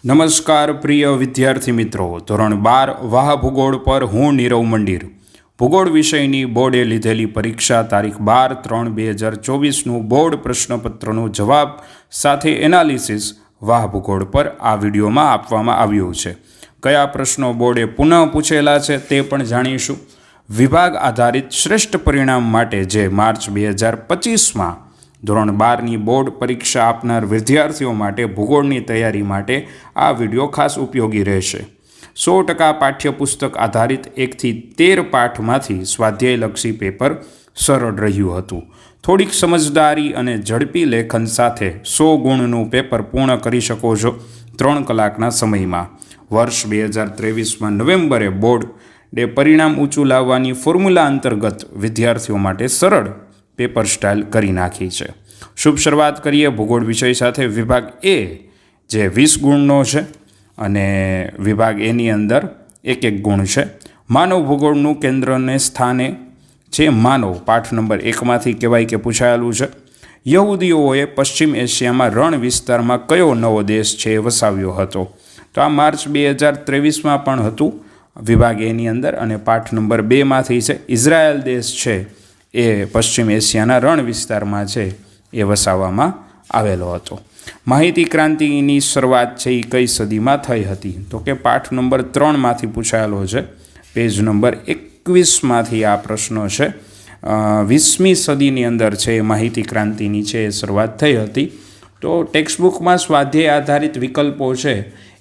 નમસ્કાર પ્રિય વિદ્યાર્થી મિત્રો, ધોરણ 12 વાહ ભૂગોળ પર હું નીરવ મંડીર. ભૂગોળ વિષયની બોર્ડે લીધેલી પરીક્ષા તારીખ 12/3/2024નું બોર્ડ પ્રશ્નપત્રનો જવાબ સાથે એનાલિસિસ વાહ ભૂગોળ પર આ વિડીયોમાં આપવામાં આવ્યું છે. કયા પ્રશ્નો બોર્ડે પુનઃ પૂછેલા છે તે પણ જાણીશું. વિભાગ આધારિત શ્રેષ્ઠ પરિણામ માટે જે માર્ચ 2025માં ધોરણ 12ની બોર્ડ પરીક્ષા આપનાર વિદ્યાર્થીઓ માટે ભૂગોળની તૈયારી માટે આ વિડીયો ખાસ ઉપયોગી રહેશે. 100% પાઠ્યપુસ્તક આધારિત 1થી 13 પાઠમાંથી સ્વાધ્યાયલક્ષી પેપર સરળ રહ્યું હતું. થોડીક સમજદારી અને ઝડપી લેખન સાથે 100 ગુણનું પેપર પૂર્ણ કરી શકો છો 3 કલાકના સમયમાં. વર્ષ 2023માં નવેમ્બરે બોર્ડે પરિણામ ઊંચું લાવવાની ફોર્મ્યુલા અંતર્ગત વિદ્યાર્થીઓ માટે સરળ પેપર સ્ટાઇલ કરી નાખી છે. શુભ શરૂઆત કરીએ ભૂગોળ વિષય સાથે. વિભાગ એ જે 20 ગુણનો છે અને વિભાગ એની અંદર 1 ગુણ છે. માનવ ભૂગોળનું કેન્દ્રને સ્થાને છે માનવ. પાઠ નંબર 1માંથી કહેવાય કે પૂછાયેલું છે. યહૂદીઓએ પશ્ચિમ એશિયામાં રણ વિસ્તારમાં કયો નવો દેશ છે એ વસાવ્યો હતો? તો આ માર્ચ 2023માં પણ હતું વિભાગ એની અંદર. અને પાઠ નંબર 2માંથી છે ઇઝરાયલ દેશ છે એ પશ્ચિમ એશિયાના રણ વિસ્તારમાં છે એ વસાવવામાં આવેલો હતો. માહિતી ક્રાંતિની શરૂઆત છે એ કઈ સદીમાં થઈ હતી? તો કે પાઠ નંબર 3માંથી પૂછાયેલો છે. પેજ નંબર 21માંથી આ પ્રશ્નો છે. 20મી સદીની અંદર છે માહિતી ક્રાંતિની છે એ શરૂઆત થઈ હતી. તો ટેક્સ્ટબુકમાં સ્વાધ્યાય આધારિત વિકલ્પો છે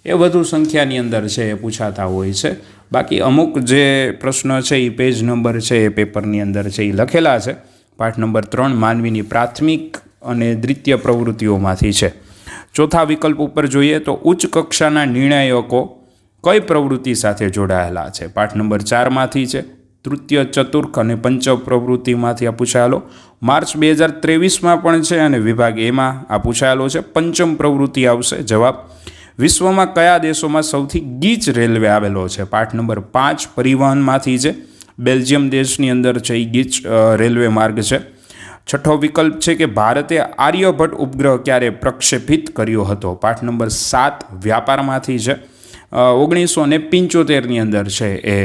એ વધુ સંખ્યાની અંદર છે એ પૂછાતા હોય છે. બાકી અમુક જે પ્રશ્નો છે એ પેજ નંબર છે એ પેપરની અંદર છે એ લખેલા છે. પાઠ નંબર 3 માનવીની પ્રાથમિક અને દ્વિતીય પ્રવૃત્તિઓમાંથી છે. ચોથા વિકલ્પ ઉપર જોઈએ તો ઉચ્ચ કક્ષાના નિર્ણાયકો કઈ પ્રવૃત્તિ સાથે જોડાયેલા છે? પાઠ નંબર 4માંથી છે. તૃતીય, ચતુર્થ અને પંચમ પ્રવૃત્તિમાંથી આ પૂછાયેલો. માર્ચ 2023માં પણ છે અને વિભાગ એમાં આ પૂછાયેલો છે. પંચમ પ્રવૃત્તિ આવશે જવાબ. વિશ્વમાં કયા દેશોમાં સૌથી ગીચ રેલવે આવેલો છે? પાઠ નંબર 5 પરિવહનમાંથી છે. બેલ્જિયમ દેશની અંદર છે એ ગીચ રેલવે માર્ગ છે. છઠ્ઠો વિકલ્પ છે કે ભારતે આર્યભટ્ટ ઉપગ્રહ ક્યારે પ્રક્ષેપિત કર્યો હતો? પાઠ નંબર 7 વ્યાપારમાંથી છે. 1975ની અંદર છે એ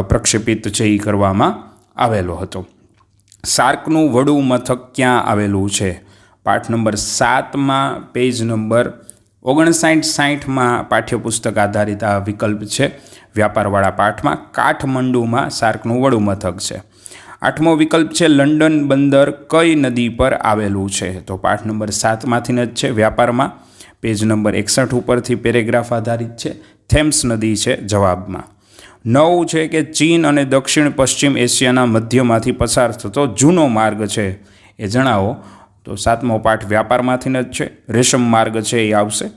પ્રક્ષેપિત છે એ કરવામાં આવેલો હતો. સાર્કનું વડું મથક ક્યાં આવેલું છે? પાઠ નંબર 7માં પેજ નંબર 59-60માં પાઠ્યપુસ્તક આધારિત આ વિકલ્પ છે. વ્યાપારવાળા પાઠમાં કાઠમંડુમાં સાર્કનું વડું મથક છે. 8મો વિકલ્પ છે લંડન બંદર કઈ નદી પર આવેલું છે? તો પાઠ નંબર 7માંથી જ છે વ્યાપારમાં. પેજ નંબર 61 ઉપરથી પેરેગ્રાફ આધારિત છે. થેમ્સ નદી છે જવાબમાં. 9 છે કે ચીન અને દક્ષિણ પશ્ચિમ એશિયાના મધ્યમાંથી પસાર થતો જૂનો માર્ગ છે એ જણાવો. તો 7મો પાઠ વ્યાપારમાંથી જ છે. રેશમ માર્ગ છે એ આવશે.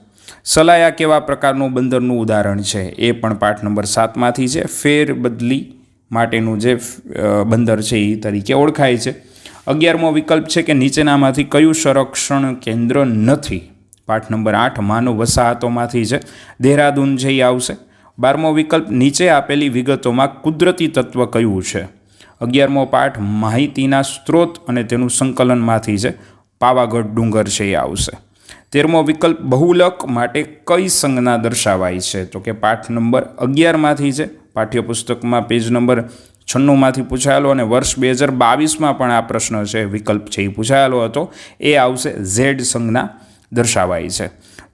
સલાયા કેવા પ્રકારનું બંદરનું ઉદાહરણ છે? એ પણ પાઠ નંબર 7માંથી છે. ફેરબદલી માટેનું જે બંદર છે એ તરીકે ઓળખાય છે. 11મો વિકલ્પ છે કે નીચેનામાંથી કયું સંરક્ષણ કેન્દ્ર નથી? પાઠ નંબર 8 માનવ વસાહતોમાંથી છે. દેહરાદૂન છે એ આવશે. 12મો વિકલ્પ નીચે આપેલી વિગતોમાં કુદરતી તત્વ કયું છે? 11મો પાઠ માહિતીના સ્ત્રોત અને તેનું સંકલનમાંથી છે. પાવાગઢ ડુંગર છે એ આવશે. 13મો વિકલ્પ બહુલક માટે કઈ સંજ્ઞા દર્શાવાય છે? તો કે પાઠ નંબર 11માંથી છે. પાઠ્યપુસ્તકમાં પેજ નંબર 96માંથી પૂછાયેલો અને વર્ષ 2022માં પણ આ પ્રશ્ન છે વિકલ્પ છે એ પૂછાયેલો હતો. એ આવશે ઝેડ સંજ્ઞા દર્શાવાય છે.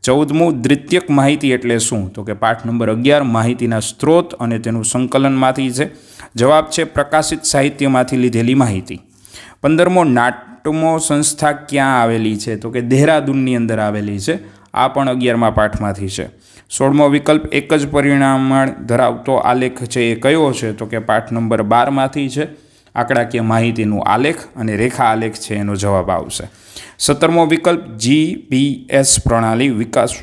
14મું દ્વિતીયક માહિતી એટલે શું? તો કે પાઠ નંબર 11 માહિતીના સ્ત્રોત અને તેનું સંકલનમાંથી છે. જવાબ છે પ્રકાશિત સાહિત્યમાંથી લીધેલી માહિતી. 15મો નાટમો સંસ્થા ક્યાં આવેલી છે? તો કે દેહરાદૂનની અંદર આવેલી છે. આ પણ 11મા પાઠમાંથી છે. 16મો વિકલ્પ એક જ પરિમાણ ધરાવતો આલેખ છે એ કયો છે? તો કે પાઠ નંબર 12માંથી છે. આંકડાકીય માહિતીનું આલેખ અને રેખા આલેખ છે એનો જવાબ આવશે. 17મો વિકલ્પ GPS પ્રણાલી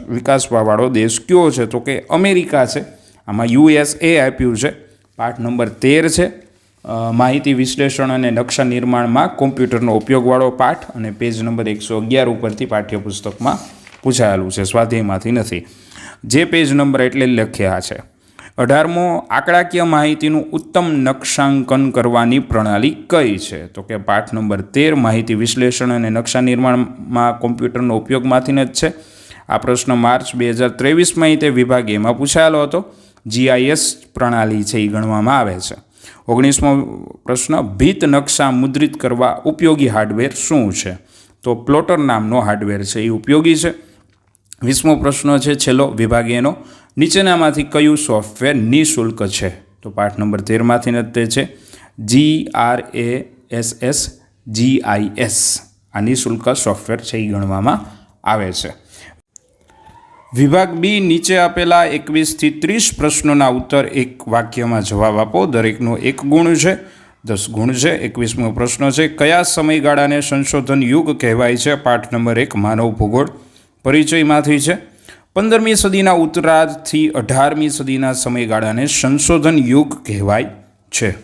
વિકાસવાળો દેશ કયો છે? તો કે અમેરિકા છે. આમાં USA આપ્યું છે. પાઠ નંબર 13 છે. માહિતી વિશ્લેષણ અને નકશા નિર્માણમાં કોમ્પ્યુટરનો ઉપયોગવાળો પાઠ અને પેજ નંબર 111 ઉપરથી પાઠ્યપુસ્તકમાં પૂછાયેલું છે, સ્વાધ્યાયમાંથી નથી. જે પેજ નંબર એટલે લખ્યા છે. 18મો આંકડાકીય માહિતીનું ઉત્તમ નકશાંકન કરવાની પ્રણાલી કઈ છે? તો કે પાઠ નંબર 13 માહિતી વિશ્લેષણ અને નકશા નિર્માણમાં કોમ્પ્યુટરનો ઉપયોગમાંથી જ છે. આ પ્રશ્ન માર્ચ 2023માં તે વિભાગ એમાં પૂછાયેલો હતો. GIS પ્રણાલી છે એ ગણવામાં આવે છે. 19મો પ્રશ્ન, ભીત નકશા મુદ્રિત કરવા ઉપયોગી હાર્ડવેર શું છે? તો પ્લોટર નામનો હાર્ડવેર છે એ ઉપયોગી છે. 20મો પ્રશ્ન છે છેલ્લો વિભાગ એનો, નીચેનામાંથી કયું સોફ્ટવેર નિઃશુલ્ક છે? તો પાઠ નંબર 13માંથી તે છે GRASS. આ નિઃશુલ્ક સોફ્ટવેર છે એ ગણવામાં આવે છે. વિભાગ બી, નીચે આપેલા 21થી 30 પ્રશ્નોના ઉત્તર એક વાક્યમાં જવાબ આપો. દરેકનો 1 ગુણ છે, 10 ગુણ છે. 21મો પ્રશ્ન છે, કયા સમયગાળાને સંશોધન યુગ કહેવાય છે? પાઠ નંબર 1 માનવ ભૂગોળ પરિચયમાંથી છે. 15મી સદીના ઉત્તરાર્ધથી 18મી સદીના સમયગાળાને સંશોધન યુગ કહેવાય છે.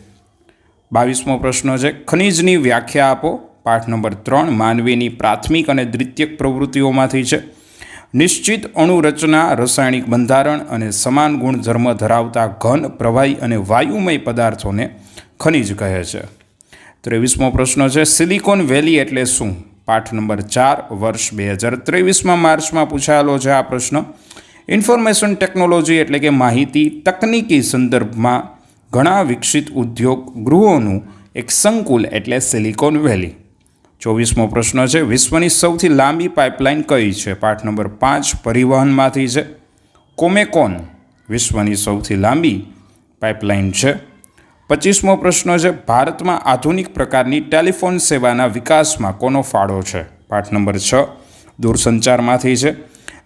22મો પ્રશ્ન છે, ખનિજની વ્યાખ્યા આપો. પાઠ નંબર 3 માનવીની પ્રાથમિક અને દ્વિતીયક પ્રવૃત્તિઓમાંથી છે. નિશ્ચિત અણુરચના, રાસાયણિક બંધારણ અને સમાન ગુણધર્મ ધરાવતા ઘન, પ્રવાહી અને વાયુમય પદાર્થોને ખનિજ કહે છે. 23મો પ્રશ્ન છે, સિલિકોન વેલી એટલે શું? પાઠ નંબર 4 વર્ષ 2023માં માર્ચમાં પૂછાયેલો છે આ પ્રશ્ન. ઇન્ફોર્મેશન ટેકનોલોજી એટલે કે માહિતી તકનીકી સંદર્ભમાં ઘણા વિકસિત ઉદ્યોગ ગૃહોનું એક સંકુલ એટલે સિલિકોન વેલી. 24મો પ્રશ્ન છે, વિશ્વની સૌથી લાંબી પાઇપલાઇન કઈ છે? પાઠ નંબર 5 પરિવહનમાંથી છે. કોમેકોન વિશ્વની સૌથી લાંબી પાઇપલાઇન છે. 25મો પ્રશ્ન છે, ભારતમાં આધુનિક પ્રકારની ટેલિફોન સેવાના વિકાસમાં કોનો ફાળો છે? પાઠ નંબર 6 દૂરસંચારમાંથી છે.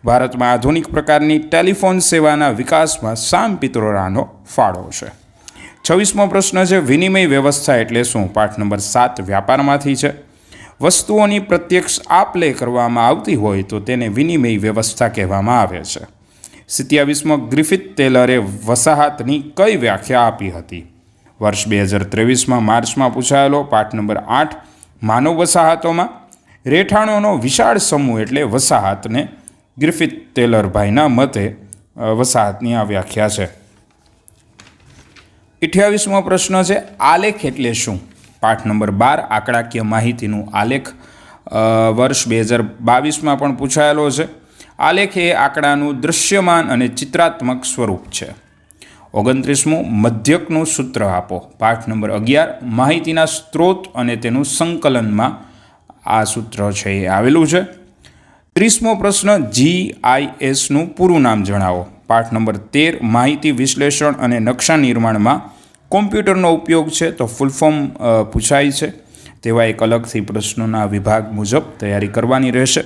ભારતમાં આધુનિક પ્રકારની ટેલિફોન સેવાના વિકાસમાં સામ પિત્રોડાનો ફાળો છે. 26મો પ્રશ્ન છે, વિનિમય વ્યવસ્થા એટલે શું? પાઠ નંબર 7 વ્યાપારમાંથી છે. વસ્તુઓની પ્રત્યક્ષ આપ-લે કરવામાં આવતી હોય તો તેને વિનિમય વ્યવસ્થા કહેવામાં આવે છે. 27મો, ગ્રિફિથ ટેલરે વસાહતની કઈ વ્યાખ્યા આપી હતી? વર્ષ 2023માં માર્ચમાં પૂછાયેલો. પાઠ નંબર 8 માનવ વસાહતોમાં રહેઠાણોનો વિશાળ સમૂહ એટલે વસાહતને ગ્રિફિથ ટેલર ભાઈના મતે વસાહતની આ વ્યાખ્યા છે. 28મો પ્રશ્ન છે, આલેખ એટલે શું? પાઠ નંબર 12 આંકડાકીય માહિતીનું આલેખ વર્ષ 2022માં પણ પૂછાયેલો છે. આલેખ એ આંકડાનું દૃશ્યમાન અને ચિત્રાત્મક સ્વરૂપ છે. 29મું મધ્યકનું સૂત્ર આપો. પાઠ નંબર 11 માહિતીના સ્ત્રોત અને તેનું સંકલનમાં આ સૂત્ર છે એ આવેલું છે. 30મો પ્રશ્ન, GISનું પૂરું નામ જણાવો. પાઠ નંબર 13 માહિતી વિશ્લેષણ અને નકશા નિર્માણમાં કોમ્પ્યુટરનો ઉપયોગ છે. તો ફૂલ ફોર્મ પૂછાય છે તેવા એક અલગથી પ્રશ્નોના વિભાગ મુજબ તૈયારી કરવાની રહેશે.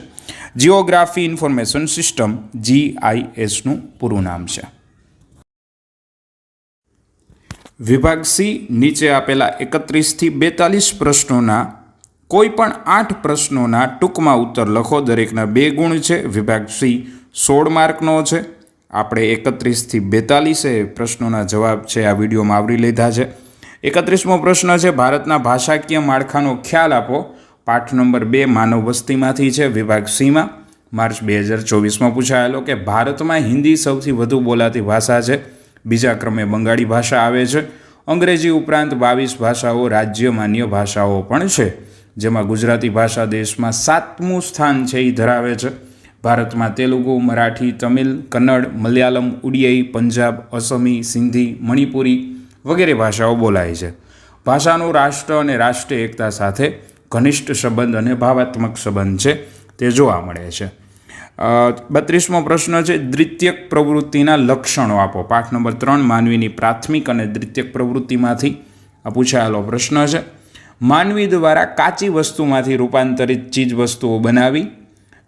જિયોગ્રાફી ઇન્ફોર્મેશન સિસ્ટમ GISનું પૂરું નામ છે. વિભાગ સી, નીચે આપેલા 31થી 42 પ્રશ્નોના કોઈ પણ 8 પ્રશ્નોના ટૂંકમાં ઉત્તર લખો. દરેકના 2 ગુણ છે. વિભાગ સી 16 માર્કનો છે. આપણે 31થી 42 પ્રશ્નોના જવાબ છે આ વિડીયોમાં આવરી લીધા છે. 31મો પ્રશ્ન છે, ભારતના ભાષાકીય માળખાનો ખ્યાલ આપો. પાઠ નંબર 2 માનવ વસ્તીમાંથી છે. વિભાગ સીમાં માર્ચ 2024માં પૂછાયેલો કે ભારતમાં હિન્દી સૌથી વધુ બોલાતી ભાષા છે. બીજા ક્રમે બંગાળી ભાષા આવે છે. અંગ્રેજી ઉપરાંત 22 ભાષાઓ રાજ્ય માન્ય ભાષાઓ પણ છે, જેમાં ગુજરાતી ભાષા દેશમાં 7મું સ્થાન છે એ ધરાવે છે. ભારતમાં તેલુગુ, મરાઠી, તમિલ, કન્નડ, મલયાલમ, ઉડિયાઈ, પંજાબ, અસમી, સિંધી, મણિપુરી વગેરે ભાષાઓ બોલાય છે. ભાષાનું રાષ્ટ્ર અને રાષ્ટ્રીય એકતા સાથે ઘનિષ્ઠ સંબંધ અને ભાવાત્મક સંબંધ છે તે જોવા મળે છે. 32મો પ્રશ્ન છે, દ્વિતીયક પ્રવૃત્તિના લક્ષણો આપો. પાઠ નંબર 3 માનવીની પ્રાથમિક અને દ્વિતીયક પ્રવૃત્તિમાંથી આ પૂછાયેલો પ્રશ્ન છે. માનવી દ્વારા કાચી વસ્તુમાંથી રૂપાંતરિત ચીજ વસ્તુઓ બનાવી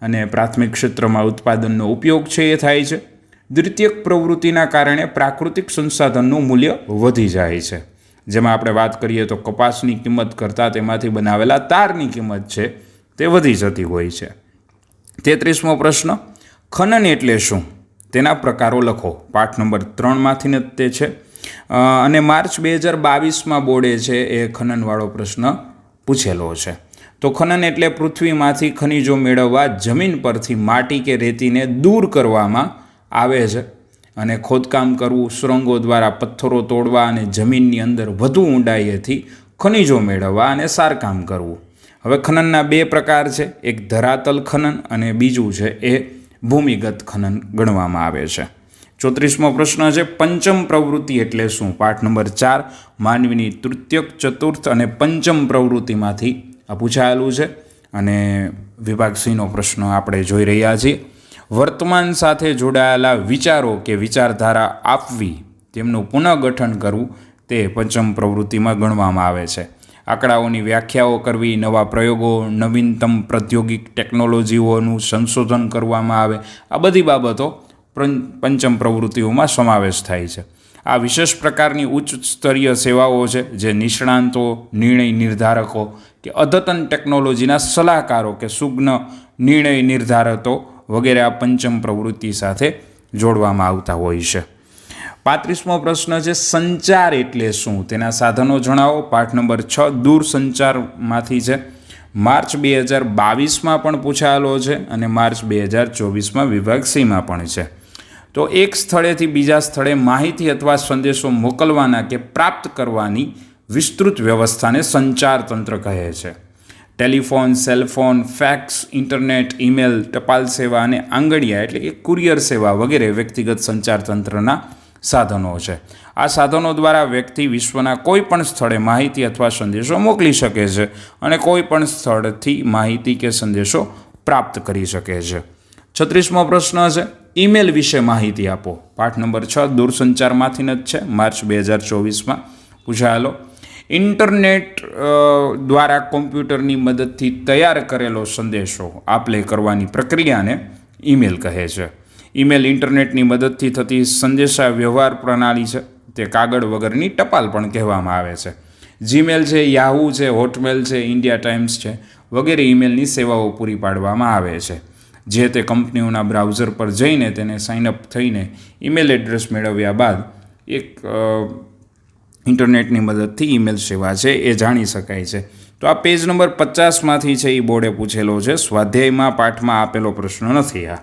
અને પ્રાથમિક ક્ષેત્રમાં ઉત્પાદનનો ઉપયોગ છે એ થાય છે. દ્વિતીયક પ્રવૃત્તિના કારણે પ્રાકૃતિક સંસાધનનું મૂલ્ય વધી જાય છે. જેમાં આપણે વાત કરીએ તો કપાસની કિંમત કરતાં તેમાંથી બનાવેલા તારની કિંમત છે તે વધી જતી હોય છે. 33મો પ્રશ્ન, ખનન એટલે શું? તેના પ્રકારો લખો. પાઠ નંબર 3માંથી તે છે અને માર્ચ 2022માં બોર્ડે છે એ ખનનવાળો પ્રશ્ન પૂછેલો છે. તો ખનન એટલે પૃથ્વીમાંથી ખનિજો મેળવવા જમીન પરથી માટી કે રેતીને દૂર કરવામાં આવે છે અને ખોદકામ કરવું, સુરંગો દ્વારા પથ્થરો તોડવા અને જમીનની અંદર વધુ ઊંડાઈએથી ખનિજો મેળવવા અને સારકામ કરવું. હવે ખનનના 2 પ્રકાર છે, એક ધરાતલ ખનન અને બીજું છે એ ભૂમિગત ખનન ગણવામાં આવે છે. 34મો પ્રશ્ન છે, પંચમ પ્રવૃત્તિ એટલે શું? પાઠ નંબર 4 માનવીની તૃતીય, ચતુર્થ અને પંચમ પ્રવૃત્તિમાંથી આ પૂછાયેલું છે. અને વિભાગ સીનો પ્રશ્ન આપણે જોઈ રહ્યા છીએ. વર્તમાન સાથે જોડાયેલા વિચારો કે વિચારધારા આપવી, તેમનું પુનઃગઠન કરવું તે પંચમ પ્રવૃત્તિમાં ગણવામાં આવે છે. આંકડાઓની વ્યાખ્યાઓ કરવી, નવા પ્રયોગો, નવીનતમ પ્રાયોગિક ટેકનોલોજીઓનું સંશોધન કરવામાં આવે, આ બધી બાબતો પંચમ પ્રવૃત્તિઓમાં સમાવેશ થાય છે. આ વિશેષ પ્રકારની ઉચ્ચ સ્તરીય સેવાઓ છે જે નિષ્ણાંતો, નિર્ણય નિર્ધારકો કે અદ્યતન ટેકનોલોજીના સલાહકારો કે સુજ્ઞ નિર્ણય નિર્ધારકો વગેરે આ પંચમ પ્રવૃત્તિ સાથે જોડવામાં આવતા હોય છે. 35મો પ્રશ્ન છે, સંચાર એટલે શું? તેના સાધનો જણાવો. પાઠ નંબર 6 દૂરસંચારમાંથી છે. માર્ચ 2022માં પણ પૂછાયેલો છે અને માર્ચ 2024માં વિભાગ સીમાં પણ છે. તો એક સ્થળેથી બીજા સ્થળે માહિતી અથવા સંદેશો મોકલવાના કે પ્રાપ્ત કરવાની વિસ્તૃત વ્યવસ્થાને સંચાર તંત્ર કહે છે. Telephone, cellphone, fax, internet, email, ટપાલ સેવા અને આંગળીયા એટલે કે કુરિયર સેવા વગેરે વ્યક્તિગત સંચાર તંત્રના સાધનો છે. આ સાધનો દ્વારા વ્યક્તિ વિશ્વના કોઈ પણ સ્થળે માહિતી અથવા સંદેશો મોકલી શકે છે અને કોઈ પણ સ્થળથી માહિતી કે સંદેશો પ્રાપ્ત કરી શકે છે. 36મો પ્રશ્ન છે, ઈમેલ વિશે માહિતી આપો. પાઠ નંબર 6 દૂરસંચારમાંથી જ છે, માર્ચ 2024માં પૂછાયેલો. ઇન્ટરનેટ દ્વારા કોમ્પ્યુટરની મદદથી તૈયાર કરેલો સંદેશો આપ-લે કરવાની પ્રક્રિયાને ઈમેલ કહે છે. ઈમેલ ઇન્ટરનેટની મદદથી થતી સંદેશા વ્યવહાર પ્રણાલી છે. તે કાગળ વગરની ટપાલ પણ કહેવામાં આવે છે. જીમેલ છે, યાહૂ છે, હોટમેલ છે, ઇન્ડિયા ટાઈમ્સ છે વગેરે ઈમેલની સેવાઓ પૂરી પાડવામાં આવે છે. જે તે કંપનીઓના બ્રાઉઝર પર જઈને તેને સાઇનઅપ થઈને ઈમેલ એડ્રેસ મેળવ્યા બાદ એક ઇન્ટરનેટની મદદથી ઈમેલ સેવા છે એ જાણી શકાય છે. તો આ પેજ નંબર 50માંથી છે, એ બોર્ડે પૂછેલો છે. સ્વાધ્યાયમાં પાઠમાં આપેલો પ્રશ્ન નથી. આ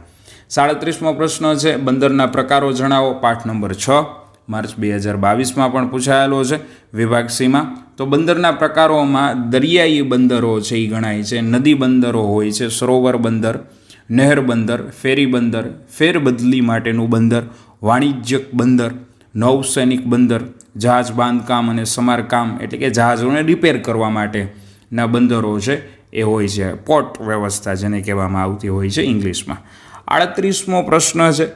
37મો પ્રશ્ન છે, બંદરના પ્રકારો જણાવો. પાઠ નંબર 6 માર્ચ 2022માં પણ પૂછાયેલો છે વિભાગ સીમાં. તો બંદરના પ્રકારોમાં દરિયાઈ બંદરો છે એ ગણાય છે. નદી બંદરો હોય છે, સરોવર બંદર, નહેર બંદર, ફેરી બંદર, ફેરબદલી માટેનું બંદર, વાણિજ્યક બંદર, નૌસૈનિક બંદર, જહાજ બાંધકામ અને સમારકામ એટલે કે જહાજોને રિપેર કરવા માટેના બંદરો છે એ હોય છે. પોર્ટ વ્યવસ્થા જેને કહેવામાં આવતી હોય છે ઇંગ્લિશમાં. 38મો પ્રશ્ન છે,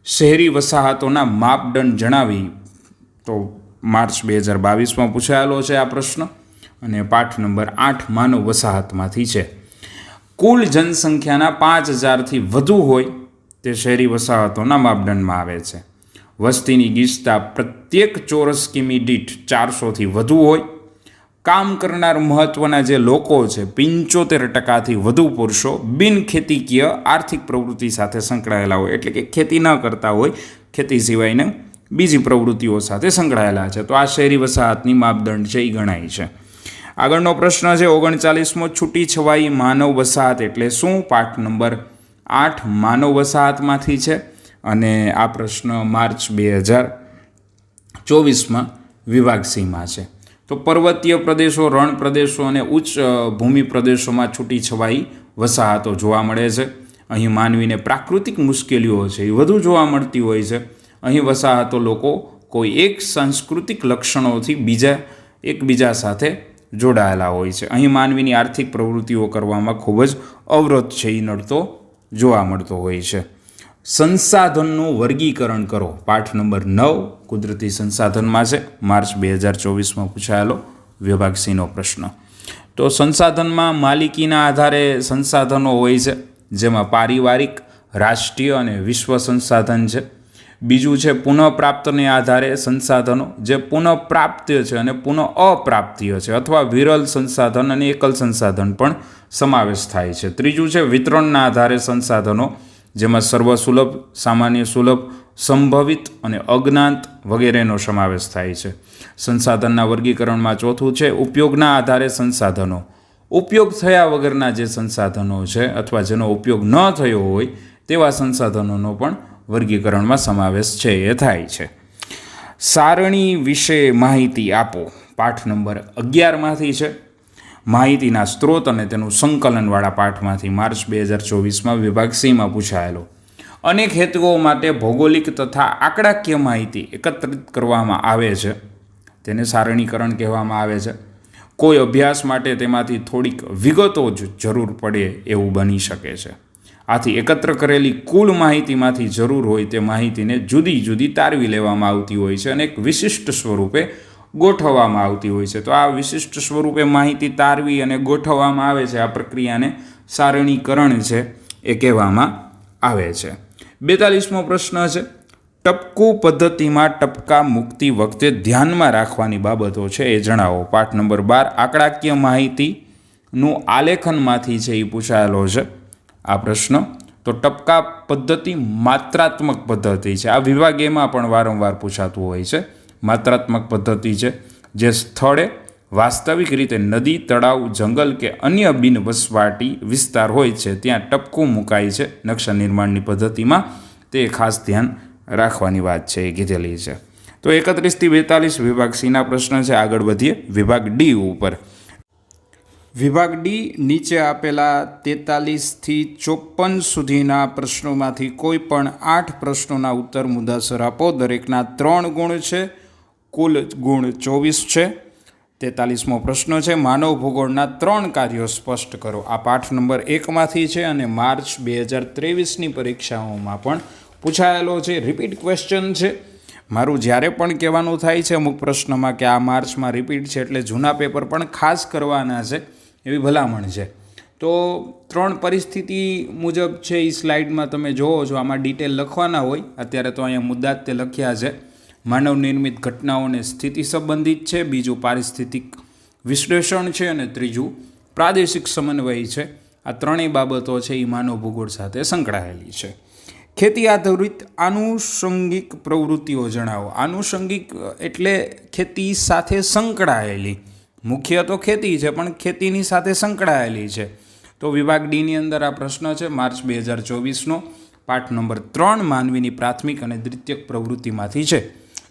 શહેરી વસાહતોના માપદંડ જણાવી. તો માર્ચ 2022માં પૂછાયેલો છે આ પ્રશ્ન અને પાઠ નંબર 8 માનવ વસાહતમાંથી છે. કુલ જનસંખ્યાના 5000થી વધુ હોય તે શહેરી વસાહતોના માપદંડમાં આવે છે. વસ્તીની ગીચતા પ્રત્યેક ચોરસ કિમી દીઠ 400થી વધુ હોય. કામ કરનાર મહત્ત્વના જે લોકો છે 75%થી વધુ પુરુષો બિનખેતીકીય આર્થિક પ્રવૃત્તિ સાથે સંકળાયેલા હોય એટલે કે ખેતી ન કરતા હોય, ખેતી સિવાયને બીજી પ્રવૃત્તિઓ સાથે સંકળાયેલા છે. તો આ શહેરી વસાહતની માપદંડ છે એ ગણાય છે. આગળનો પ્રશ્ન છે 39મો, છૂટી છવાઈ માનવ વસાહત એટલે શું? પાઠ નંબર 8 માનવ વસાહતમાંથી છે અને આ પ્રશ્ન માર્ચ 2024માં વિભાગ સીમાં છે. તો પર્વતીય પ્રદેશો, રણ પ્રદેશો અને ઉચ્ચ ભૂમિ પ્રદેશોમાં છૂટી છવાઈ વસાહતો જોવા મળે છે. અહીં માનવીને પ્રાકૃતિક મુશ્કેલીઓ છે એ વધુ જોવા મળતી હોય છે. અહીં વસાહતો લોકો કોઈ એક સાંસ્કૃતિક લક્ષણોથી એકબીજા સાથે જોડાયેલા હોય છે. અહીં માનવીની આર્થિક પ્રવૃત્તિઓ કરવામાં ખૂબ જ અવરોધ છે એ નડતો જોવા મળતો હોય છે. સંસાધનનું વર્ગીકરણ કરો. પાઠ નંબર 9 કુદરતી સંસાધનમાં છે, માર્ચ 2024માં પૂછાયેલો વિભાગ સીનો પ્રશ્ન. તો સંસાધનમાં માલિકીના આધારે સંસાધનો હોય છે, જેમાં પારિવારિક, રાષ્ટ્રીય અને વિશ્વ સંસાધન છે. બીજું છે પુનઃપ્રાપ્તને આધારે સંસાધનો, જે પુનઃપ્રાપ્ય છે અને પુનઃ અપ્રાપ્ય છે, અથવા વિરલ સંસાધન અને એકલ સંસાધન પણ સમાવેશ થાય છે. ત્રીજું છે વિતરણના આધારે સંસાધનો, જેમાં સર્વસુલભ, સામાન્ય સુલભ, સંભવિત અને અજ્ઞાત વગેરેનો સમાવેશ થાય છે. સંસાધનના વર્ગીકરણમાં ચોથું છે ઉપયોગના આધારે સંસાધનો. ઉપયોગ થયા વગરના જે સંસાધનો છે અથવા જેનો ઉપયોગ ન થયો હોય તેવા સંસાધનોનો પણ વર્ગીકરણમાં સમાવેશ છે એ થાય છે. સારણી વિશે માહિતી આપો. પાઠ નંબર 11માંથી છે. માહિતીના સ્ત્રોત અને તેનું સંકલનવાળા પાઠમાંથી માર્ચ 2024માં વિભાગ સીમાં પૂછાયેલો. અનેક હેતુઓ માટે ભૌગોલિક તથા આંકડાકીય માહિતી એકત્રિત કરવામાં આવે છે, તેને સારણીકરણ કહેવામાં આવે છે. કોઈ અભ્યાસ માટે તેમાંથી થોડીક વિગતો જ જરૂર પડે એવું બની શકે છે. આથી એકત્ર કરેલી કુલ માહિતીમાંથી જરૂર હોય તે માહિતીને જુદી જુદી તારવી લેવામાં આવતી હોય છે અને એક વિશિષ્ટ સ્વરૂપે ગોઠવવામાં આવતી હોય છે. તો આ વિશિષ્ટ સ્વરૂપે માહિતી તારવી અને ગોઠવવામાં આવે છે, આ પ્રક્રિયાને સારણીકરણ છે એ કહેવામાં આવે છે. 42મો પ્રશ્ન છે, ટપકું પદ્ધતિમાં ટપકા મૂકતી વખતે ધ્યાનમાં રાખવાની બાબતો છે એ જણાવો. પાઠ નંબર 12 આંકડાકીય માહિતીનું આલેખનમાંથી છે એ પૂછાયેલો છે આ પ્રશ્ન. તો ટપકા પદ્ધતિ માત્રાત્મક પદ્ધતિ છે. આ વિભાગ એમાં પણ વારંવાર પૂછાતું હોય છે. માત્રાત્મક પદ્ધતિ છે જે સ્થળે વાસ્તવિક રીતે નદી, તળાવ, જંગલ કે અન્ય બિનવસવાટી વિસ્તાર હોય છે ત્યાં ટપકું મુકાય છે નકશા નિર્માણની પદ્ધતિમાં. તે ખાસ ધ્યાન રાખવાની વાત છે એ કીધેલી છે. તો 31 થી 42 વિભાગ સીના પ્રશ્ન છે. આગળ વધીએ વિભાગ ડી ઉપર. વિભાગ ડી નીચે આપેલા 43 થી 54 સુધીના પ્રશ્નોમાંથી કોઈ પણ 8 પ્રશ્નોના ઉત્તર મુદ્દાસર આપો. દરેકના 3 ગુણ છે, કુલ ગુણ 24 છે. 43મો પ્રશ્ન છે, માનવ ભૂગોળના 3 કાર્યો સ્પષ્ટ કરો. આ પાઠ નંબર 1માંથી છે અને માર્ચ 2023ની પરીક્ષાઓમાં પણ પૂછાયેલો છે. રિપીટ ક્વેશ્ચન છે. મારું જ્યારે પણ કહેવાનું થાય છે અમુક પ્રશ્નમાં કે આ માર્ચમાં રિપીટ છે એટલે જૂના પેપર પણ ખાસ કરવાના છે એવી ભલામણ છે. તો 3 પરિસ્થિતિ મુજબ છે એ સ્લાઇડમાં તમે જોવો છો. આમાં ડિટેલ લખવાના હોય. અત્યારે તો અહીંયા મુદ્દા જ તે લખ્યા છે. માનવ નિર્મિત ઘટનાઓને સ્થિતિ સંબંધિત છે, બીજું પારિસ્થિતિક વિશ્લેષણ છે અને ત્રીજું પ્રાદેશિક સમન્વય છે. આ ત્રણેય બાબતો છે એ માનવ ભૂગોળ સાથે સંકળાયેલી છે. ખેતી આધારિત આનુષંગિક પ્રવૃત્તિઓ જણાવો. આનુષંગિક એટલે ખેતી સાથે સંકળાયેલી. મુખ્ય તો ખેતી છે પણ ખેતીની સાથે સંકળાયેલી છે. તો વિભાગ ડીની અંદર આ પ્રશ્ન છે માર્ચ 2024નો. પાઠ નંબર 3 માનવીની પ્રાથમિક અને દ્વિતીયક પ્રવૃત્તિમાંથી છે.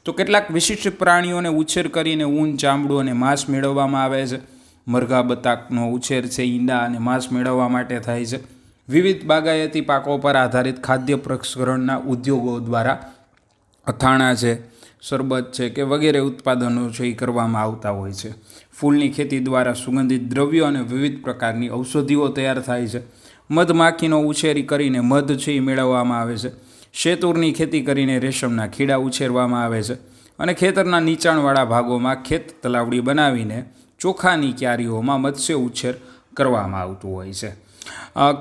તો કેટલાક વિશિષ્ટ પ્રાણીઓને ઉછેર કરીને ઊન, ચામડું અને માંસ મેળવવામાં આવે છે. મરઘા, બતકનો ઉછેર છે ઈંડા અને માંસ મેળવવા માટે થાય છે. વિવિધ બાગાયતી પાકો પર આધારિત ખાદ્ય પ્રસંસ્કરણના ઉદ્યોગો દ્વારા અથાણા છે, શરબત છે કે વગેરે ઉત્પાદનો છે એ કરવામાં આવતા હોય છે. ફૂલની ખેતી દ્વારા સુગંધિત દ્રવ્યો અને વિવિધ પ્રકારની ઔષધિઓ તૈયાર થાય છે. મધમાખીનો ઉછેરી કરીને મધ છે એ મેળવવામાં આવે છે. શેતુરની ખેતી કરીને રેશમના કીડા ઉછેરવામાં આવે છે. અને ખેતરના નીચાણવાળા ભાગોમાં ખેત તલાવડી બનાવીને ચોખાની ક્યારીઓમાં મત્સ્ય ઉછેર કરવામાં આવતું હોય છે.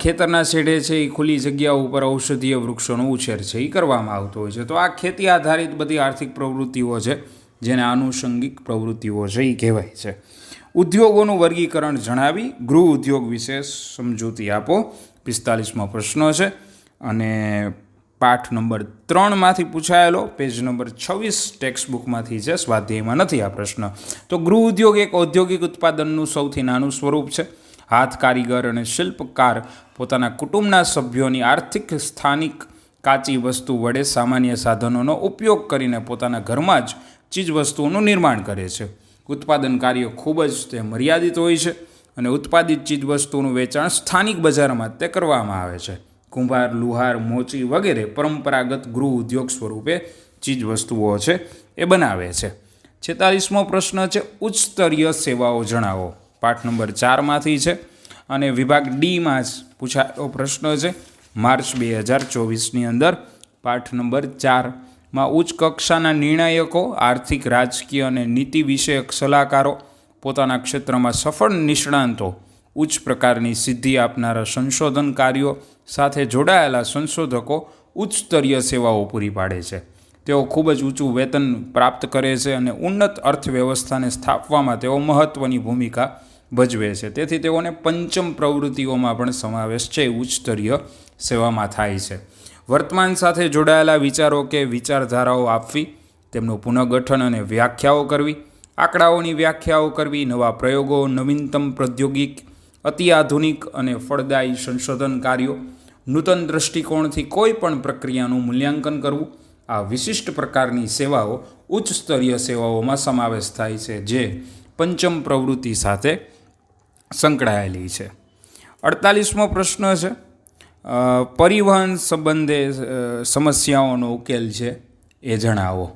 ખેતરના છેડે છે એ ખુલ્લી જગ્યાઓ ઉપર ઔષધીય વૃક્ષોનો ઉછેર છે એ કરવામાં આવતો હોય છે. તો આ ખેતી આધારિત બધી આર્થિક પ્રવૃત્તિઓ છે જેને આનુષંગિક પ્રવૃત્તિઓ છે એ કહેવાય છે. ઉદ્યોગોનું વર્ગીકરણ જણાવી ગૃહ ઉદ્યોગ વિશે સમજૂતી આપો. 45મો પ્રશ્ન છે અને પાઠ નંબર 3માંથી પૂછાયેલો, પેજ નંબર 26 ટેક્સ્ટ બુકમાંથી છે, સ્વાધ્યાયમાં નથી આ પ્રશ્ન. તો ગૃહ ઉદ્યોગ એક ઔદ્યોગિક ઉત્પાદનનું સૌથી નાનું સ્વરૂપ છે. હાથ કારીગર અને શિલ્પકાર પોતાના કુટુંબના સભ્યોની આર્થિક સ્થાનિક કાચી વસ્તુ વડે સામાન્ય સાધનોનો ઉપયોગ કરીને પોતાના ઘરમાં જ ચીજવસ્તુઓનું નિર્માણ કરે છે. ઉત્પાદન કાર્ય ખૂબ જ તે મર્યાદિત હોય છે અને ઉત્પાદિત ચીજવસ્તુઓનું વેચાણ સ્થાનિક બજારમાં તે કરવામાં આવે છે. કુંભાર, લુહાર, મોચી વગેરે પરંપરાગત ગૃહ ઉદ્યોગ સ્વરૂપે ચીજવસ્તુઓ છે એ બનાવે છે. 46મો પ્રશ્ન છે, ઉચ્ચ સ્તરીય સેવાઓ જણાવો. પાઠ નંબર 4માંથી છે અને વિભાગ ડીમાં જ પૂછાયેલો પ્રશ્ન છે માર્ચ 2024ની અંદર. પાઠ નંબર 4માં ઉચ્ચ કક્ષાના નિર્ણાયકો, આર્થિક, રાજકીય અને નીતિ વિષયક સલાહકારો, પોતાના ક્ષેત્રમાં સફળ નિષ્ણાંતો, ઉચ્ચ પ્રકારની સિદ્ધિ આપનારા સંશોધનકારીઓ સાથે જોડાયેલા સંશોધકો ઉચ્ચ સ્તરીય સેવાઓ પૂરી પાડે છે. તેઓ ખૂબ જ ઊંચું વેતન પ્રાપ્ત કરે છે અને ઉન્નત અર્થવ્યવસ્થાને સ્થાપવામાં તેઓ મહત્ત્વની ભૂમિકા ભજવે છે. તેથી તેઓને પંચમ પ્રવૃત્તિઓમાં પણ સમાવેશ છે ઉચ્ચ સ્તરીય સેવામાં થાય છે. વર્તમાન સાથે જોડાયેલા વિચારો કે વિચારધારાઓ આપવી, તેમનું પુનઃગઠન અને વ્યાખ્યાઓ કરવી, આંકડાઓની વ્યાખ્યાઓ કરવી, નવા પ્રયોગો, નવીનતમ પ્રૌદ્યોગિક, અતિ આધુનિક અને ફળદાયી સંશોધન કાર્યો, નૂતન દૃષ્ટિકોણથી કોઈ પણ પ્રક્રિયાનું મૂલ્યાંકન કરવું. આ વિશિષ્ટ પ્રકારની સેવાઓ ઉચ્ચ સ્તરીય સેવાઓમાં સમાવેશ થાય છે જે પંચમ પ્રવૃત્તિ સાથે સંકળાયેલી છે. 48મો પ્રશ્ન છે, પરિવહન સંબંધે સમસ્યાઓનો ઉકેલ છે એ જણાવો.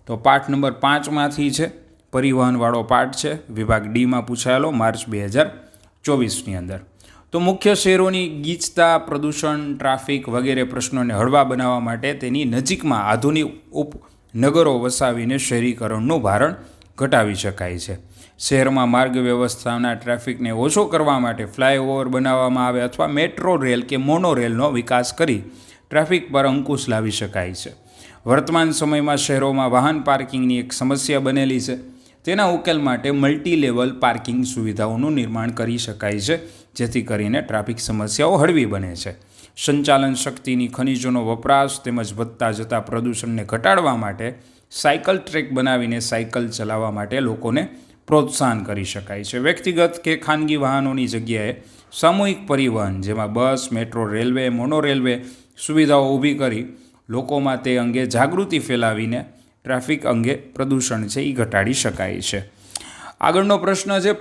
તો પાઠ નંબર 5માંથી છે, પરિવહનવાળો પાઠ છે, વિભાગ ડીમાં પૂછાયેલો માર્ચ 2024ની અંદર. તો મુખ્ય શહેરોની ગીચતા, પ્રદૂષણ, ટ્રાફિક વગેરે પ્રશ્નોને હળવા બનાવવા માટે તેની નજીકમાં આધુનિક ઉપનગરો વસાવીને શહેરીકરણનું ભારણ ઘટાવી શકાય છે. શહેરમાં માર્ગ વ્યવસ્થાના ટ્રાફિકને ઓછો કરવા માટે ફ્લાયઓવર બનાવવામાં આવે અથવા મેટ્રો રેલ કે મોનોરેલનો વિકાસ કરી ટ્રાફિક પર અંકુશ લાવી શકાય છે. વર્તમાન સમયમાં શહેરોમાં વાહન પાર્કિંગની એક સમસ્યા બનેલી છે. તેના ઉકેલ માટે મલ્ટી લેવલ પાર્કિંગ સુવિધાઓનું નિર્માણ કરી શકાય છે, જેથી કરીને ટ્રાફિક સમસ્યાઓ હળવી બને છે. સંચાલન શક્તિની ખનિજોનો વપરાશ તેમજ વધતા જતા પ્રદૂષણને ઘટાડવા માટે સાયકલ ટ્રેક બનાવીને સાયકલ ચલાવવા માટે લોકોને પ્રોત્સાહન કરી શકાય છે. વ્યક્તિગત કે ખાનગી વાહનોની જગ્યાએ સામૂહિક પરિવહન, જેમાં બસ, મેટ્રો રેલવે, મોનો રેલવે સુવિધાઓ ઊભી કરી લોકોમાં તે અંગે જાગૃતિ ફેલાવીને ટ્રાફિક અંગે પ્રદૂષણ છે એ ઘટાડી શકાય છે. આગળનો પ્રશ્ન છે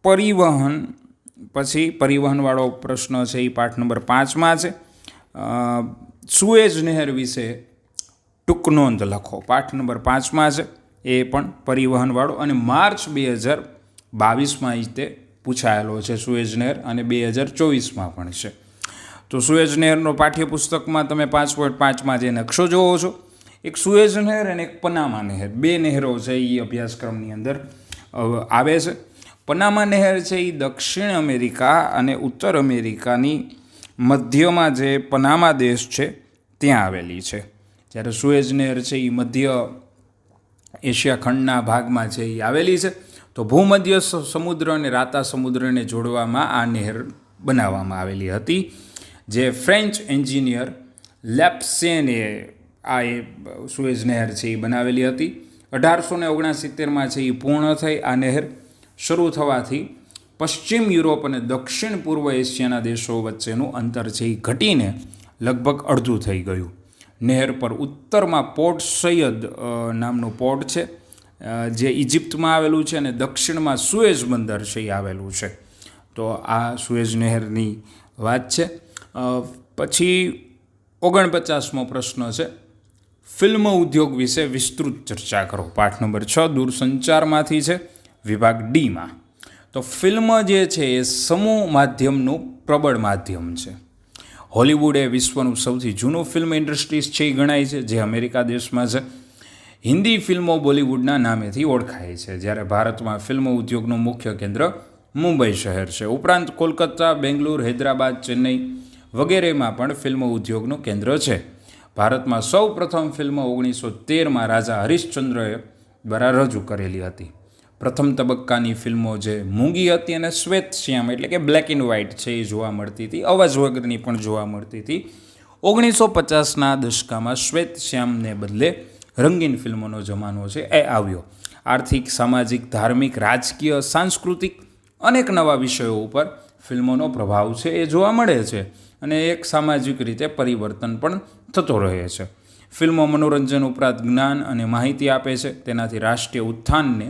પરિવહન, પછી પરિવહનવાળો પ્રશ્ન છે એ પાઠ નંબર 5માં છે. સુએઝ નહેર વિશે ટૂંક નોંધ લખો. પાઠ નંબર 5માં છે, એ પણ પરિવહનવાળો અને માર્ચ 2022માં તે પૂછાયેલો છે સુએઝ નહેર, અને 2024માં પણ છે. તો સુએઝ નહેરનો પાઠ્યપુસ્તકમાં તમે 5.5માં જે નકશો જોવો છો, એક સુએઝ નહેર અને એક પનામા નહેર, બે નહેરો છે એ અભ્યાસક્રમની અંદર આવે છે. પનામા નહેર છે એ દક્ષિણ અમેરિકા અને ઉત્તર અમેરિકાની મધ્યમાં જે પનામા દેશ છે ત્યાં આવેલી છે, જ્યારે સુએઝ નહેર છે એ મધ્ય એશિયા ખંડના ભાગમાં છે એ આવેલી છે. તો ભૂમધ્ય સમુદ્ર અને રાતા સમુદ્રને જોડવામાં આ નહેર બનાવવામાં આવેલી હતી, જે ફ્રેન્ચ એન્જિનિયર લેપ્સેને આ સુએઝ નહેર છે એ બનાવેલી હતી. 1869માં છે એ પૂર્ણ થઈ. આ નહેર શરૂ થવાથી પશ્ચિમ યુરોપ અને દક્ષિણ પૂર્વ એશિયાના દેશો વચ્ચેનું અંતર છે એ ઘટીને લગભગ અડધું થઈ ગયું. નહેર પર ઉત્તરમાં પોર્ટ સૈયદ નામનું પોર્ટ છે, જે ઇજિપ્તમાં આવેલું છે, અને દક્ષિણમાં સુએઝ બંદર છે એ આવેલું છે. તો આ સુએઝ નહેરની વાત છે. પછી 49મો પ્રશ્ન છે, ફિલ્મ ઉદ્યોગ વિશે વિસ્તૃત ચર્ચા કરો. પાઠ નંબર 6 દૂરસંચારમાંથી છે, વિભાગ ડીમાં. તો ફિલ્મ જે છે એ સમૂહ માધ્યમનું પ્રબળ માધ્યમ છે. હોલિવૂડ એ વિશ્વનું સૌથી જૂનું ફિલ્મ ઇન્ડસ્ટ્રીઝ છે એ ગણાય છે, જે અમેરિકા દેશમાં છે. હિન્દી ફિલ્મો બોલિવૂડના નામેથી ઓળખાય છે, જ્યારે ભારતમાં ફિલ્મ ઉદ્યોગનું મુખ્ય કેન્દ્ર મુંબઈ શહેર છે. ઉપરાંત કોલકાતા, બેંગ્લોર, હૈદરાબાદ, ચેન્નઈ વગેરેમાં પણ ફિલ્મ ઉદ્યોગનું કેન્દ્ર છે. ભારતમાં સૌ પ્રથમ ફિલ્મ 1913માં રાજા હરિશ્ચંદ્રએ દ્વારા રજૂ કરેલી હતી. પ્રથમ તબક્કાની ફિલ્મો જે મૂંગી હતી અને શ્વેત શ્યામ એટલે કે બ્લેક એન્ડ વ્હાઇટ છે એ જોવા મળતી હતી, અવાજ વગરની પણ જોવા મળતી હતી. 1950ના દશકામાં શ્વેત શ્યામને બદલે રંગીન ફિલ્મોનો જમાનો છે એ આવ્યો. આર્થિક, સામાજિક, ધાર્મિક, રાજકીય, સાંસ્કૃતિક અનેક નવા વિષયો ઉપર ફિલ્મોનો પ્રભાવ છે એ જોવા મળે છે, અને એક સામાજિક રીતે પરિવર્તન પણ થતો રહે છે. ફિલ્મો મનોરંજન ઉપરાંત જ્ઞાન અને માહિતી આપે છે, તેનાથી રાષ્ટ્રીય ઉત્થાનને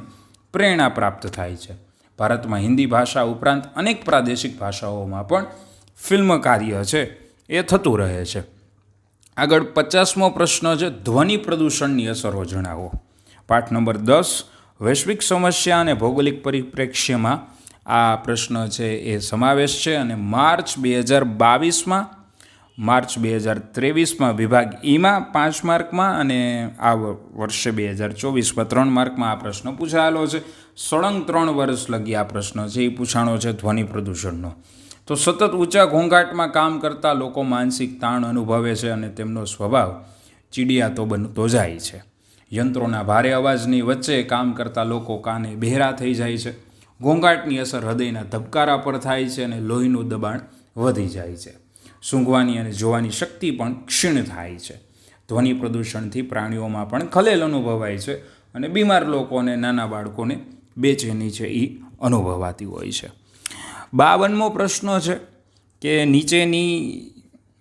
પ્રેરણા પ્રાપ્ત થાય છે. ભારતમાં હિન્દી ભાષા ઉપરાંત અનેક પ્રાદેશિક ભાષાઓમાં પણ ફિલ્મ કાર્ય છે એ થતું રહે છે. આગળ 50મો પ્રશ્ન છે, ધ્વનિ પ્રદૂષણની અસરો જણાવો. પાઠ નંબર 10 વૈશ્વિક સમસ્યા અને ભૌગોલિક પરિપ્રેક્ષ્યમાં આ પ્રશ્ન છે એ સમાવેશ છે, અને માર્ચ 2022માં, માર્ચ 2023માં વિભાગ ઈમાં 5 માર્કમાં, અને આ વર્ષે 2024માં 3 માર્કમાં આ પ્રશ્ન પૂછાયેલો છે. સળંગ 3 વર્ષ લગી આ પ્રશ્ન છે એ પૂછાણો છે ધ્વનિ પ્રદૂષણનો. તો સતત ઊંચા ઘોંઘાટમાં કામ કરતા લોકો માનસિક તાણ અનુભવે છે, અને તેમનો સ્વભાવ ચીડિયાતો બનતો જાય છે. યંત્રોના ભારે અવાજની વચ્ચે કામ કરતા લોકો કાને બહેરા થઈ જાય છે. ઘોંઘાટની અસર હૃદયના ધબકારા પર થાય છે, અને લોહીનું દબાણ વધી જાય છે. સૂંઘવાની અને જોવાની શક્તિ પણ ક્ષીણ થાય છે. ધ્વનિ પ્રદૂષણથી પ્રાણીઓમાં પણ ખલેલ અનુભવાય છે, અને બીમાર લોકો અને નાના બાળકોને બેચેની છે એ અનુભવાતી હોય છે. 52મો પ્રશ્ન છે કે નીચેની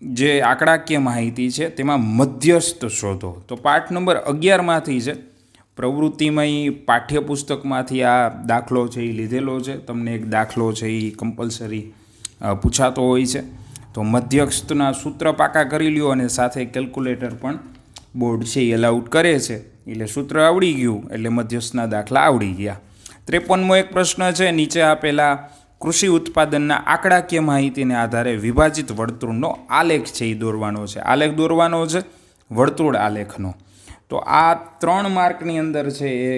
જે આંકડાકીય માહિતી છે તેમાં મધ્યસ્થ શોધો. તો પાઠ નંબર 11માંથી છે, પ્રવૃત્તિમય પાઠ્યપુસ્તકમાંથી આ દાખલો છે એ લીધેલો છે. તમને એક દાખલો છે એ કમ્પલસરી પૂછાતો હોય છે. તો તો મધ્યસ્થના સૂત્ર પાકા કરી લ્યો અને સાથે કેલ્ક્યુલેટર પણ બોર્ડ છે એ અલાઉડ કરે છે, એટલે સૂત્ર આવડી ગયું એટલે મધ્યસ્થના દાખલા આવડી ગયા. 53મો એક પ્રશ્ન છે, નીચે આપેલા કૃષિ ઉત્પાદનના આંકડાકીય માહિતીને આધારે વિભાજિત વર્તુળનો આલેખ છે એ દોરવાનો છે. આલેખ દોરવાનો છે વર્તુળ આલેખનો. તો આ 3 માર્કની અંદર છે એ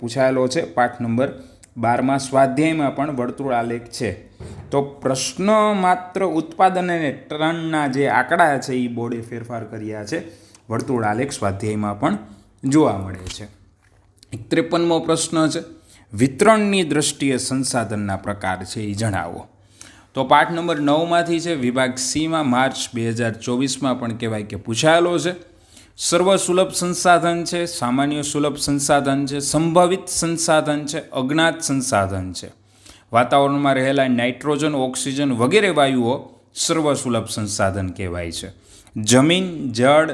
પૂછાયેલો છે. પાઠ નંબર 12માં સ્વાધ્યાયમાં પણ વર્તુળ આલેખ છે. તો પ્રશ્ન માત્ર ઉત્પાદન અને ટનના જે આંકડા છે એ બોર્ડે ફેરફાર કર્યા છે. વર્તુળ આલેખ સ્વાધ્યાયમાં પણ જોવા મળે છે. 53મો પ્રશ્ન છે, વિતરણની દ્રષ્ટિએ સંસાધનના પ્રકાર છે એ જણાવો. તો પાઠ નંબર 9માંથી છે, વિભાગ સીમાં માર્ચ 2024માં પણ કહેવાય કે પૂછાયેલો છે. સર્વ સુલભ સંસાધન છે, સામાન્ય સુલભ સંસાધન છે, સંભવિત સંસાધન છે, અજ્ઞાત સંસાધન છે. વાતાવરણમાં રહેલા નાઇટ્રોજન, ઓક્સિજન વગેરે વાયુઓ સર્વ સુલભ સંસાધન કહેવાય છે. જમીન, જળ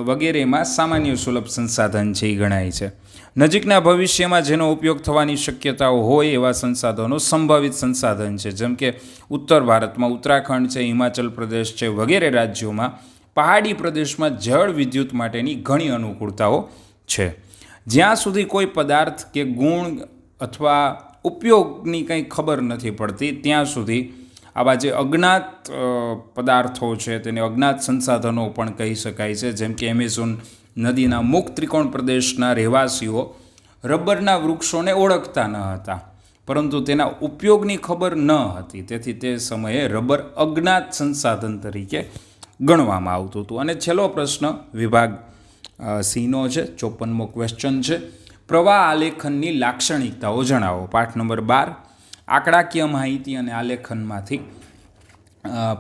વગેરેમાં સામાન્ય સુલભ સંસાધન છે એ ગણાય છે. નજીકના ભવિષ્યમાં જેનો ઉપયોગ થવાની શક્યતાઓ હોય એવા સંસાધનો સંભવિત સંસાધન છે. જેમ કે ઉત્તર ભારતમાં ઉત્તરાખંડ છે, હિમાચલ પ્રદેશ છે વગેરે રાજ્યોમાં પહાડી પ્રદેશમાં જળ વિદ્યુત માટેની ઘણી અનુકૂળતાઓ છે. જ્યાં સુધી કોઈ પદાર્થ કે ગુણ અથવા ઉપયોગની કંઈ ખબર નથી પડતી ત્યાં સુધી આવા જે અજ્ઞાત પદાર્થો છે તેને અજ્ઞાત સંસાધનો પણ કહી શકાય છે. જેમ કે એમેઝોન નદીના મુખ ત્રિકોણ પ્રદેશના રહેવાસીઓ રબરના વૃક્ષોને ઓળખતા ન હતા, પરંતુ તેના ઉપયોગની ખબર ન હતી, તેથી તે સમયે રબર અજ્ઞાત સંસાધન તરીકે ગણવામાં આવતું હતું. અને છેલ્લો પ્રશ્ન વિભાગ સીનો છે, 54મો ક્વેશ્ચન છે, પ્રવાહ આલેખનની લાક્ષણિકતાઓ જણાવો. પાઠ નંબર 12 આંકડાકીય માહિતી અને આલેખનમાંથી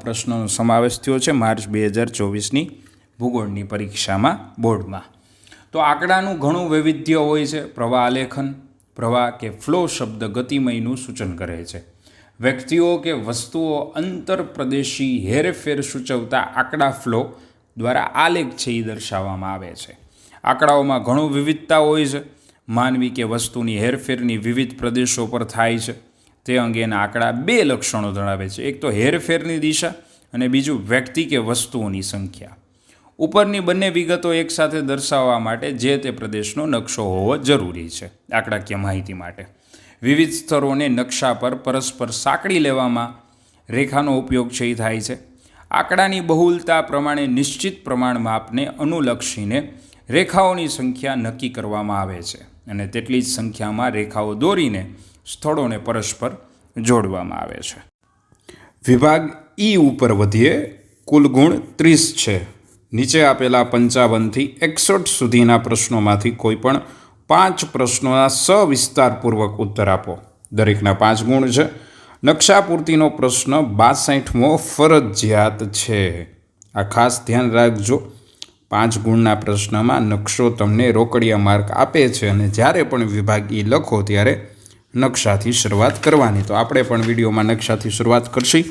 પ્રશ્નોનો સમાવેશ થયો છે માર્ચ 2024ની ભૂગોળની પરીક્ષામાં બોર્ડમાં. તો આંકડાનું ઘણું વૈવિધ્ય હોય છે. પ્રવાહ આલેખન, પ્રવાહ કે ફ્લો શબ્દ ગતિમયનું સૂચન કરે છે. વ્યક્તિઓ કે વસ્તુઓ અંતરપ્રદેશી હેરફેર સૂચવતા આંકડા ફ્લો દ્વારા આલેખ છે એ દર્શાવવામાં આવે છે. આંકડાઓમાં ઘણું વિવિધતા હોય છે. માનવી કે વસ્તુની હેરફેરની વિવિધ પ્રદેશો પર થાય છે તે અંગેના આંકડા 2 લક્ષણો ધરાવે છે. એક તો હેરફેરની દિશા અને બીજું વ્યક્તિ કે વસ્તુઓની સંખ્યા. ઉપરની બંને વિગતો એકસાથે દર્શાવવા માટે જે તે પ્રદેશનો નકશો હોવો જરૂરી છે. આંકડાકીય માહિતી માટે વિવિધ સ્તરોને નકશા પર પરસ્પર સાંકળી લેવામાં રેખાનો ઉપયોગ છે એ થાય છે. આંકડાની બહુલતા પ્રમાણે નિશ્ચિત પ્રમાણ માપને અનુલક્ષીને રેખાઓની સંખ્યા નક્કી કરવામાં આવે છે અને તેટલી જ સંખ્યામાં રેખાઓ દોરીને સ્થળોને પરસ્પર જોડવામાં આવે છે. વિભાગ ઈ ઉપર વધીએ. કુલ ગુણ 30 છે. નીચે આપેલા 55થી 61 સુધીના પ્રશ્નોમાંથી કોઈ પણ 5 પ્રશ્નોના સવિસ્તારપૂર્વક ઉત્તર આપો. દરેકના 5 ગુણ છે. નકશા પૂર્તિનો પ્રશ્ન 62મો ફરજિયાત છે. આ ખાસ ધ્યાન રાખજો. 5 ગુણના પ્રશ્નમાં નકશો તમને રોકડિયા માર્ક આપે છે અને જ્યારે પણ વિભાગ ઈ લખો ત્યારે નકશાથી શરૂઆત કરવાની. તો આપણે પણ વિડીયોમાં નકશાથી શરૂઆત કરશી.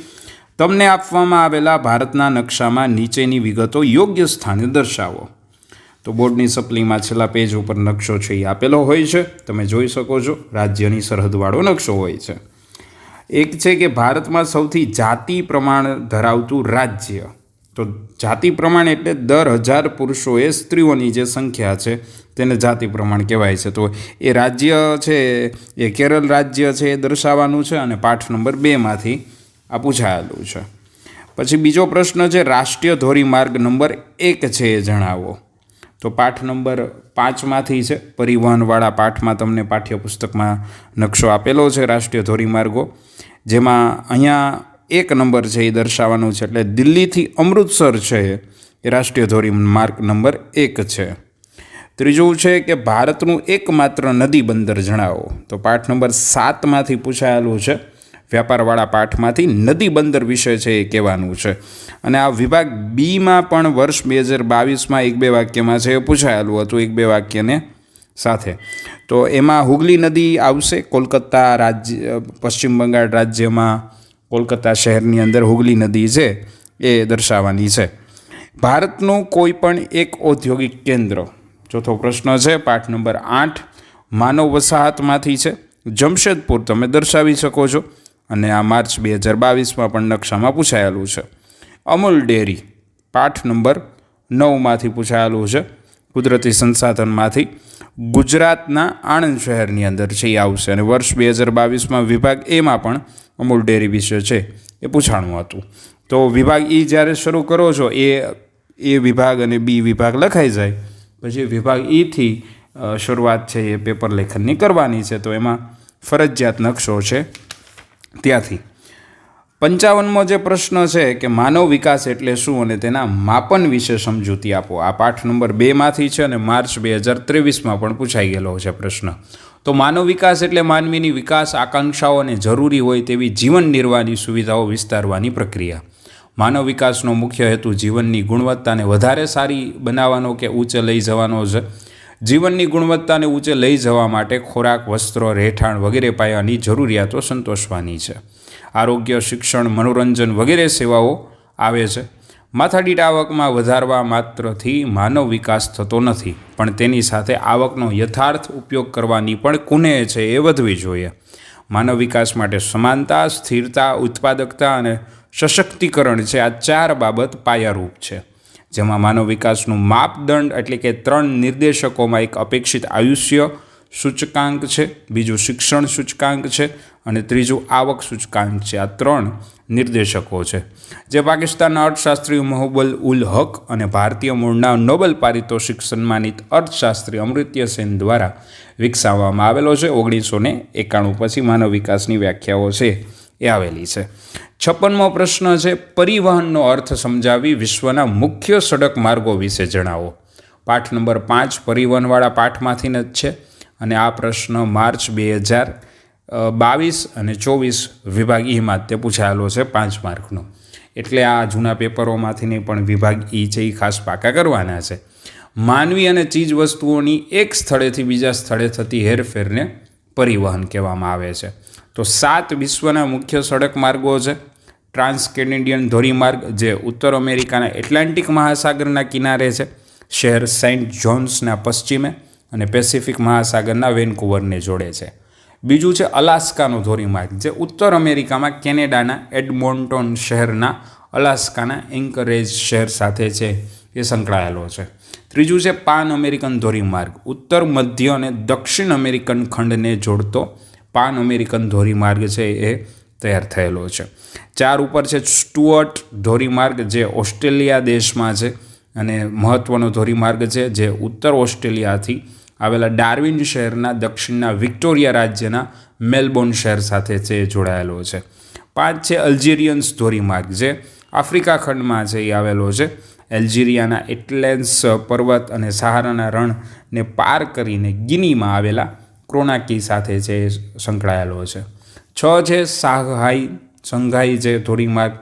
તમને આપવામાં આવેલા ભારતના નકશામાં નીચેની વિગતો યોગ્ય સ્થાને દર્શાવો. તો બોર્ડની સપ્લીમાં છેલ્લા પેજ ઉપર નકશો છે એ આપેલો હોય છે, તમે જોઈ શકો છો. રાજ્યની સરહદવાળો નકશો હોય છે. એક છે કે ભારતમાં સૌથી જાતિ પ્રમાણ ધરાવતું રાજ્ય. તો જાતિ પ્રમાણ એટલે દર 1000 પુરુષોએ સ્ત્રીઓની જે સંખ્યા છે તેને જાતિ પ્રમાણ કહેવાય છે. તો એ રાજ્ય છે એ કેરળ રાજ્ય છે એ દર્શાવવાનું છે અને પાઠ નંબર 2માંથી આ પૂછાયેલું છે. પછી બીજો પ્રશ્ન છે, રાષ્ટ્રીય ધોરીમાર્ગ નંબર 1 છે એ જણાવો. તો પાઠ નંબર 5માંથી છે. પરિવહનવાળા પાઠમાં તમને પાઠ્યપુસ્તકમાં નકશો આપેલો છે રાષ્ટ્રીય ધોરીમાર્ગો, જેમાં અહીંયા 1 નંબર છે એ દર્શાવવાનું છે. એટલે દિલ્હીથી અમૃતસર છે એ રાષ્ટ્રીય ધોરીમાર્ગ નંબર 1 છે. ત્રીજું છે કે ભારતનું એકમાત્ર નદી બંદર જણાવો. તો પાઠ નંબર 7માંથી પૂછાયેલું છે. વ્યાપારવાળા પાઠમાંથી નદી બંદર વિશે છે એ કહેવાનું છે. અને આ વિભાગ બીમાં પણ વર્ષ 2022માં 1-2 વાક્યમાં છે એ પૂછાયેલું હતું, 1-2 વાક્યને સાથે. તો એમાં હુગલી નદી આવશે. કોલકાતા રાજ્ય, પશ્ચિમ બંગાળ રાજ્યમાં કોલકાતા શહેરની અંદર હુગલી નદી છે એ દર્શાવવાની છે. ભારતનું કોઈ પણ એક ઔદ્યોગિક કેન્દ્ર. ચોથો પ્રશ્ન છે પાઠ નંબર 8 માનવ વસાહતમાંથી છે. જમશેદપુર તમે દર્શાવી શકો છો અને આ માર્ચ 2022માં પણ નકશામાં પૂછાયેલું છે. અમૂલ ડેરી પાઠ નંબર 9માંથી પૂછાયેલું છે. કુદરતી સંસાધનમાંથી ગુજરાતના આણંદ શહેરની અંદર છે એ આવશે. અને વર્ષ 2022માં વિભાગ એમાં પણ અમૂલ ડેરી વિશે છે એ પૂછાણું હતું. તો વિભાગ ઈ જ્યારે શરૂ કરો છો એ વિભાગ અને બી વિભાગ લખાઈ જાય પછી વિભાગ ઈથી શરૂઆત છે એ પેપર લેખનની કરવાની છે. તો એમાં ફરજિયાત નકશો છે ત્યાંથી. 55મો જે પ્રશ્ન છે કે માનવ વિકાસ એટલે શું અને તેના માપન વિશે સમજૂતી આપો. આ પાઠ નંબર 2માંથી છે અને માર્ચ 2023માં પણ પૂછાઈ ગયેલો છે પ્રશ્ન. તો માનવ વિકાસ એટલે માનવીની વિકાસ આકાંક્ષાઓ અને જરૂરી હોય તેવી જીવન નિર્વાહની સુવિધાઓ વિસ્તારવાની પ્રક્રિયા. માનવ વિકાસનો મુખ્ય હેતુ જીવનની ગુણવત્તાને વધારે સારી બનાવવાનો કે ઊંચે લઈ જવાનો છે. જીવનની ગુણવત્તાને ઊંચે લઈ જવા માટે ખોરાક, વસ્ત્રો, રહેઠાણ વગેરે પાયાની જરૂરિયાતો સંતોષવાની છે. આરોગ્ય, શિક્ષણ, મનોરંજન વગેરે સેવાઓ આવે છે. માથાદીઠ આવકમાં વધારવા માત્રથી માનવ વિકાસ થતો નથી, પણ તેની સાથે આવકનો યથાર્થ ઉપયોગ કરવાની પણ કુનેહ છે એ વધવી જોઈએ. માનવ વિકાસ માટે સમાનતા, સ્થિરતા, ઉત્પાદકતા અને સશક્તિકરણ છે આ 4 બાબત પાયારૂપ છે. જેમાં માનવ વિકાસનું માપદંડ એટલે કે 3 નિર્દેશકોમાં એક અપેક્ષિત આયુષ્ય સૂચકાંક છે, બીજું શિક્ષણ સૂચકાંક છે અને ત્રીજું આવક સૂચકાંક છે. આ 3 નિર્દેશકો છે જે પાકિસ્તાનના અર્થશાસ્ત્રી મહબૂબ ઉલ હક અને ભારતીય મૂળના નોબેલ પારિતોષિક સન્માનિત અર્થશાસ્ત્રી અમર્ત્ય સેન દ્વારા વિકસાવવામાં આવેલો છે. 1991 પછી માનવ વિકાસની વ્યાખ્યાઓ છે એ આવેલી છે. 56મો પ્રશ્ન છે પરિવહનનો અર્થ સમજાવી વિશ્વના મુખ્ય સડક માર્ગો વિશે જણાવો. પાઠ નંબર 5 પરિવહનવાળા પાઠમાંથી જ છે અને આ પ્રશ્ન માર્ચ 2022 અને 24 વિભાગ ઈમાં તે પૂછાયેલો છે 5 માર્કનો. એટલે આ જૂના પેપરોમાંથી પણ વિભાગ ઈ છે એ ખાસ પાકા કરવાના છે. માનવી અને ચીજ વસ્તુઓની એક સ્થળેથી બીજા સ્થળે થતી હેરફેરને પરિવહન કહેવામાં આવે છે. તો 7 વિશ્વના મુખ્ય સડક માર્ગો છે. ટ્રાન્સ કેનેડિયન ધોરીમાર્ગ જે ઉત્તર અમેરિકાના એટલાન્ટિક મહાસાગરના કિનારે છે, શહેર સેન્ટ જોન્સના પશ્ચિમે અને પેસિફિક મહાસાગરના વેનકુવરને જોડે છે. બીજું છે અલાસ્કાનો ધોરીમાર્ગ જે ઉત્તર અમેરિકામાં કેનેડાના એડમોન્ટોન શહેરના અલાસ્કાના એન્કરેજ શહેર સાથે છે એ સંકળાયેલો છે. ત્રીજું છે પાન અમેરિકન ધોરીમાર્ગ ઉત્તર, મધ્ય અને દક્ષિણ અમેરિકન ખંડને જોડતો પાન અમેરિકન ધોરીમાર્ગ છે એ તૈયાર થયેલો છે. 4 ઉપર છે સ્ટુઅર્ટ ધોરીમાર્ગ જે ઓસ્ટ્રેલિયા દેશમાં છે અને મહત્ત્વનો ધોરીમાર્ગ છે જે ઉત્તર ઓસ્ટ્રેલિયાથી આવેલા ડાર્વિન શહેરના દક્ષિણના વિક્ટોરિયા રાજ્યના મેલબોર્ન શહેર સાથે છે જોડાયેલો છે. 5 છે અલ્જેરિયન્સ ધોરીમાર્ગ જે આફ્રિકા ખંડમાં છે એ આવેલો છે. એલ્જેરિયાના એટલેન્સ પર્વત અને સહારાના રણને પાર કરીને ગિનીમાં આવેલા ક્રોનાકી સાથે છે સંકળાયેલો છે. 6 છે સંઘાઈ જે ધોરીમાર્ગ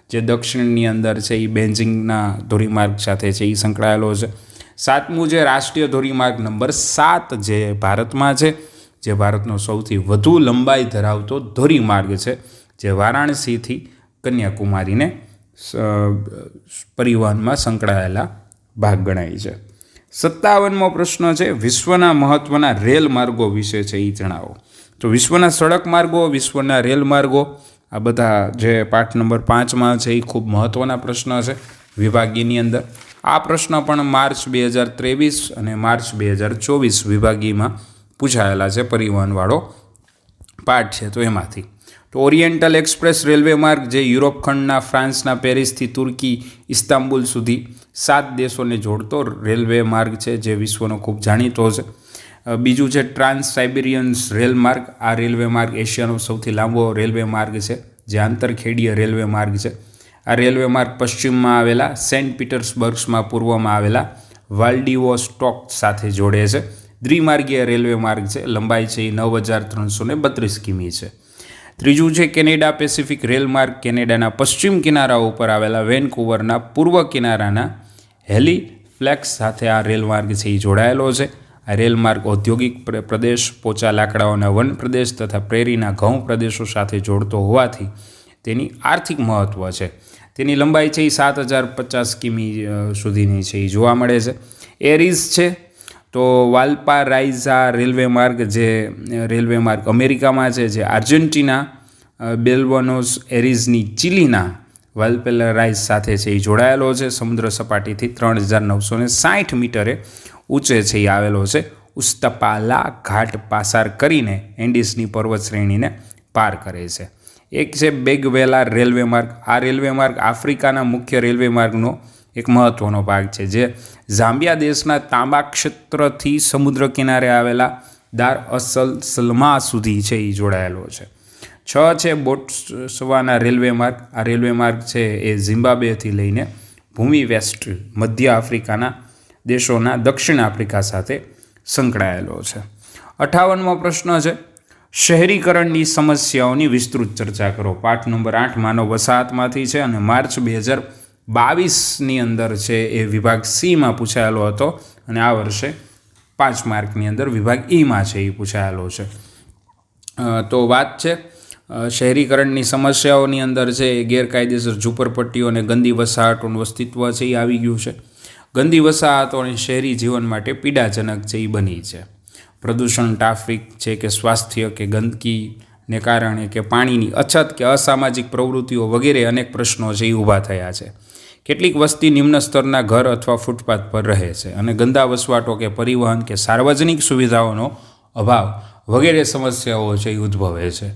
જે દક્ષિણની અંદર છે એ બેન્જિંગના ધોરીમાર્ગ સાથે છે એ સંકળાયેલો છે. 7મું છે રાષ્ટ્રીય ધોરીમાર્ગ નંબર 7 જે ભારતમાં છે, જે ભારતનો સૌથી વધુ લંબાઈ ધરાવતો ધોરીમાર્ગ છે જે વારાણસીથી કન્યાકુમારીને પરિવહનમાં સંકળાયેલા ભાગ ગણાય છે. 57મો પ્રશ્ન છે વિશ્વના મહત્ત્વના રેલ માર્ગો વિશે છે એ જણાવો. તો વિશ્વના સડક માર્ગો, વિશ્વના રેલ માર્ગો આ બધા જે પાઠ નંબર 5માં છે એ ખૂબ મહત્ત્વના પ્રશ્ન છે વિભાગીની અંદર. આ પ્રશ્ન પણ માર્ચ 2023 અને માર્ચ 2024 વિભાગીમાં પૂછાયેલા છે પરિવહનવાળો પાઠ છે. તો એમાંથી તો ઓરિએન્ટલ એક્સપ્રેસ રેલવે માર્ગ જે યુરોપ ખંડના ફ્રાન્સના પેરિસથી તુર્કી ઇસ્તાંબુલ સુધી 7 દેશોને જોડતો રેલવે માર્ગ છે જે વિશ્વનો ખૂબ જાણીતો છે. બીજું છે ટ્રાન્સ સાઇબેરિયન્સ રેલ માર્ગ. આ રેલવે માર્ગ એશિયાનો સૌથી લાંબો રેલવે માર્ગ છે જે આંતરખેડીય રેલવે માર્ગ છે. આ રેલવે માર્ગ પશ્ચિમમાં આવેલા સેન્ટ પીટર્સબર્ગમાં પૂર્વમાં આવેલા વાલ્ડિવોસ્ટોક સાથે જોડે છે. દ્વિમાર્ગીય રેલવે માર્ગ છે. લંબાઈ છે એ 9332 કિમી છે. ત્રીજું છે કેનેડા પેસિફિક રેલ માર્ગ. કેનેડાના પશ્ચિમ કિનારા ઉપર આવેલા વેનકુવરના પૂર્વ કિનારાના હેલિફેક્સ સાથે આ રેલ માર્ગ છે એ જોડાયેલો છે. આ રેલ માર્ગ ઔદ્યોગિક પ્રદેશ, પોચા લાકડાઓના વન પ્રદેશ તથા પ્રેરીના ઘઉં પ્રદેશો સાથે જોડતો હોવાથી તેની આર્થિક મહત્ત્વ છે. તેની લંબાઈ છે એ 7050 કિમી સુધીની છે એ જોવા મળે છે. એરિઝ છે તો વાલ્પારાઇઝા રેલવે માર્ગ જે રેલવે માર્ગ અમેરિકામાં છે જે આર્જેન્ટિના બેલ્બોનોસ એરિઝની ચિલીના વેલપેલરાઇઝ સાથે છે એ જોડાયેલો છે. સમુદ્ર સપાટીથી 3960 મીટરે ઊંચે છે એ આવેલો છે. ઉસ્તપાલા ઘાટ પાસાર કરીને એન્ડીઝની પર્વત શ્રેણીને પાર કરે છે. એક છે બેગવેલા રેલવે માર્ગ. આ રેલવે માર્ગ આફ્રિકાના મુખ્ય રેલવે માર્ગનો એક મહત્ત્વનો ભાગ છે, જે ઝામ્બિયા દેશના તાંબા ક્ષેત્રથી સમુદ્ર કિનારે આવેલા દાર અસલ સલમા સુધી છે એ જોડાયેલો છે. 6 છે બોટ્સવાના રેલવે માર્ગ. આ રેલવે માર્ગ છે એ ઝિમ્બાબ્વેથી લઈને ભૂમિ વેસ્ટ મધ્ય આફ્રિકાના દેશોના દક્ષિણ આફ્રિકા સાથે સંકળાયેલો છે. 58મો પ્રશ્ન છે, શહેરીકરણની સમસ્યાઓની વિસ્તૃત ચર્ચા કરો. પાઠ નંબર 8 માનવ વસાહતમાંથી છે અને માર્ચ 2022ની અંદર છે એ વિભાગ સીમાં પૂછાયેલો હતો અને આ વર્ષે 5 માર્કની અંદર વિભાગ ઈમાં છે એ પૂછાયેલો છે. તો વાત છે શહેરીકરણની સમસ્યાઓની અંદર છે એ ગેરકાયદેસર ઝૂંપડપટ્ટીઓ અને ગંદી વસાહતોનું અસ્તિત્વ છે એ આવી ગયું છે. ગંદી વસાહતો અને શહેરી જીવન માટે પીડાજનક છે એ બની છે. પ્રદૂષણ, ટ્રાફિક છે કે સ્વાસ્થ્ય કે ગંદકીને કારણે કે પાણીની અછત કે અસામાજિક પ્રવૃત્તિઓ વગેરે અનેક પ્રશ્નો છે એ ઊભા થયા છે. કેટલીક વસ્તી નિમ્ન સ્તરના ઘર અથવા ફૂટપાથ પર રહે છે અને ગંદા વસવાટો કે પરિવહન કે સાર્વજનિક સુવિધાઓનો અભાવ વગેરે સમસ્યાઓ છે એ ઉદ્ભવે છે.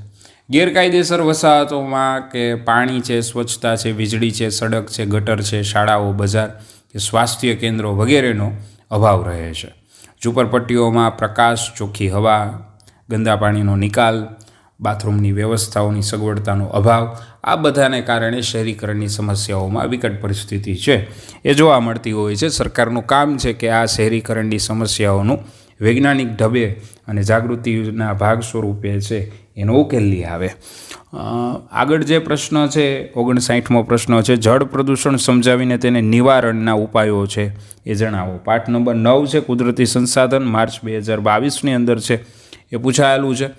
ગેરકાયદેસર વસાહતોમાં કે પાણી છે, સ્વચ્છતા છે, વીજળી છે, સડક છે, ગટર છે, શાળાઓ, બજાર કે સ્વાસ્થ્ય કેન્દ્રો વગેરેનો અભાવ રહે છે. ઝૂંપડપટ્ટીઓમાં પ્રકાશ, ચોખ્ખી હવા, ગંદા પાણીનો નિકાલ, બાથરૂમની વ્યવસ્થાઓની સગવડતાનો અભાવ, આ બધાને કારણે શહેરીકરણની સમસ્યાઓમાં વિકટ પરિસ્થિતિ છે એ જોવા મળતી હોય છે. સરકારનું કામ છે કે આ શહેરીકરણની સમસ્યાઓનું વૈજ્ઞાનિક ઢબે અને જાગૃતિના ભાગ સ્વરૂપે છે એનો ઉકેલ લઈ આવે. આગળ જે પ્રશ્ન છે 59મો પ્રશ્ન છે, જળ પ્રદૂષણ સમજાવીને તેને નિવારણના ઉપાયો છે એ જણાવો. પાઠ નંબર 9 છે કુદરતી સંસાધન. માર્ચ 2022ની અંદર છે એ પૂછાયેલું છે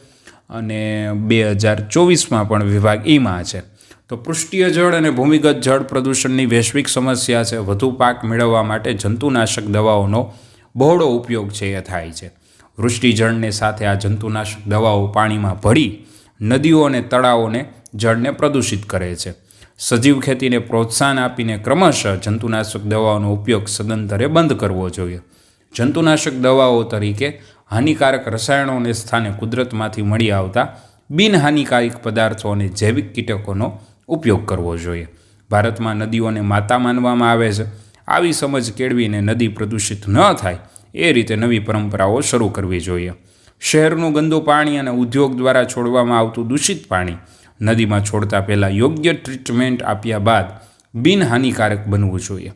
અને 2024માં પણ વિભાગ ઈમાં છે. તો પૃષ્ઠીય જળ અને ભૂમિગત જળ પ્રદૂષણની વૈશ્વિક સમસ્યા છે. વધુ પાક મેળવવા માટે જંતુનાશક દવાઓનો બહોળો ઉપયોગ છે એ થાય છે. વૃષ્ટિજળને સાથે આ જંતુનાશક દવાઓ પાણીમાં ભળી નદીઓ અને તળાવોને જળને પ્રદૂષિત કરે છે. સજીવ ખેતીને પ્રોત્સાહન આપીને ક્રમશઃ જંતુનાશક દવાઓનો ઉપયોગ સદંતરે બંધ કરવો જોઈએ. જંતુનાશક દવાઓ તરીકે હાનિકારક રસાયણોને સ્થાને કુદરતમાંથી મળી આવતા બિનહાનિકારક પદાર્થો અને જૈવિક કીટકોનો ઉપયોગ કરવો જોઈએ. ભારતમાં નદીઓને માતા માનવામાં આવે છે. આવી સમજ કેળવીને નદી પ્રદૂષિત ન થાય એ રીતે નવી પરંપરાઓ શરૂ કરવી જોઈએ. શહેરનું ગંદુ પાણી અને ઉદ્યોગ દ્વારા છોડવામાં આવતું દૂષિત પાણી નદીમાં છોડતા પહેલાં યોગ્ય ટ્રીટમેન્ટ આપ્યા બાદ બિનહાનિકારક બનવું જોઈએ.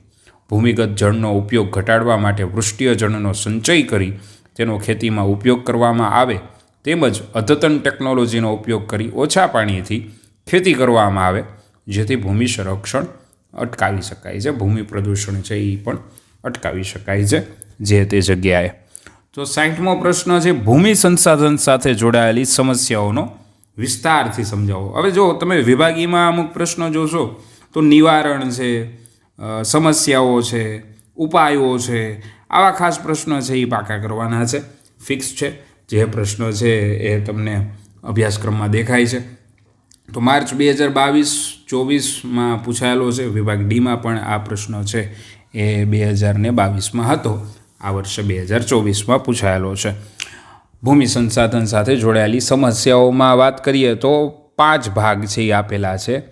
ભૂમિગત જળનો ઉપયોગ ઘટાડવા માટે વૃષ્ટિય જળનો સંચય કરી તેનો ખેતીમાં ઉપયોગ કરવામાં આવે તેમજ અદ્યતન ટેકનોલોજીનો ઉપયોગ કરી ઓછા પાણીથી ખેતી કરવામાં આવે, જેથી ભૂમિ સંરક્ષણ અટકાવી શકાય છે. ભૂમિ પ્રદૂષણ છે એ પણ અટકાવી શકાય છે જે તે જગ્યાએ. તો 60મો પ્રશ્ન છે, ભૂમિ સંસાધન સાથે જોડાયેલી સમસ્યાઓનો વિસ્તારથી સમજાવો. હવે જો તમે વિભાગીમાં અમુક પ્રશ્નો જોશો તો નિવારણ છે, સમસ્યાઓ છે, ઉપાયો છે, આવા ખાસ પ્રશ્નો છે એ પાકા કરવાના છે. ફિક્સ છે જે પ્રશ્નો છે એ તમને અભ્યાસક્રમમાં દેખાય છે. તો માર્ચ 2022-24માં પૂછાયેલો છે. વિભાગ ડીમાં પણ આ પ્રશ્નો છે એ 2022માં હતો. આ વર્ષે 2024માં પૂછાયેલો છે. ભૂમિ સંસાધન સાથે જોડાયેલી સમસ્યાઓમાં વાત કરીએ તો 5 ભાગ છે એ આપેલા છે.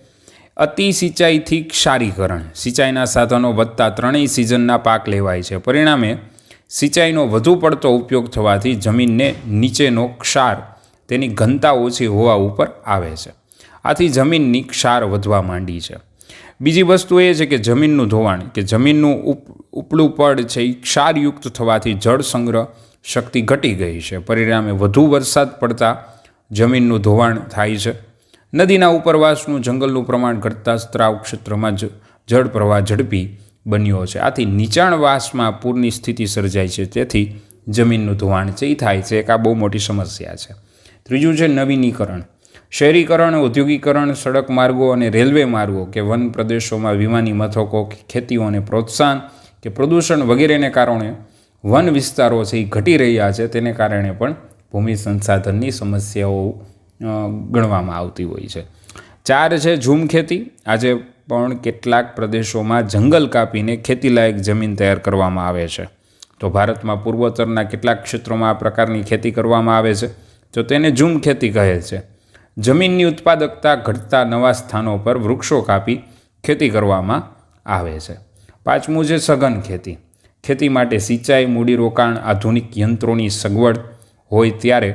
અતિ સિંચાઈથી ક્ષારીકરણ. સિંચાઈના સાધનો વધતા ત્રણેય સિઝનના પાક લેવાય છે. પરિણામે સિંચાઈનો વધુ પડતો ઉપયોગ થવાથી જમીનને નીચેનો ક્ષાર તેની ઘનતા ઓછી હોવા ઉપર આવે છે. આથી જમીનની ક્ષાર વધવા માંડી છે. બીજી વસ્તુ એ છે કે જમીનનું ધોવાણ, કે જમીનનું ઉપલું પડ છે એ ક્ષારયુક્ત થવાથી જળ સંગ્રહ શક્તિ ઘટી ગઈ છે. પરિણામે વધુ વરસાદ પડતા જમીનનું ધોવાણ થાય છે. નદીના ઉપરવાસનું જંગલનું પ્રમાણ ઘટતા સ્ત્રાવ ક્ષેત્રમાં જળ પ્રવાહ ઝડપી બન્યો છે. આથી નીચાણવાસમાં પૂરની સ્થિતિ સર્જાય છે. તેથી જમીનનું ધોવાણ છે એ થાય છે. એક આ બહુ મોટી સમસ્યા છે. ત્રીજું છે નવીનીકરણ. શહેરીકરણ, ઔદ્યોગિકરણ, સડક માર્ગો અને રેલવે માર્ગો કે વન પ્રદેશોમાં વિમાની મથકો કે ખેતીઓને પ્રોત્સાહન કે પ્રદૂષણ વગેરેને કારણે વન વિસ્તારો છે એ ઘટી રહ્યા છે. તેને કારણે પણ ભૂમિ સંસાધનની સમસ્યાઓ ગણવામાં આવતી હોય છે. 4 છે ઝૂમ ખેતી. આજે પણ કેટલાક પ્રદેશોમાં જંગલ કાપીને ખેતીલાયક જમીન તૈયાર કરવામાં આવે છે. તો ભારતમાં પૂર્વોત્તરના કેટલાક ક્ષેત્રોમાં આ પ્રકારની ખેતી કરવામાં આવે છે, તો તેને ઝૂમ ખેતી કહે છે. જમીનની ઉત્પાદકતા ઘટતા નવા સ્થાનો પર વૃક્ષો કાપી ખેતી કરવામાં આવે છે. પાંચમું છે સઘન ખેતી. ખેતી માટે સિંચાઈ, મૂડીરોકાણ, આધુનિક યંત્રોની સગવડ હોય ત્યારે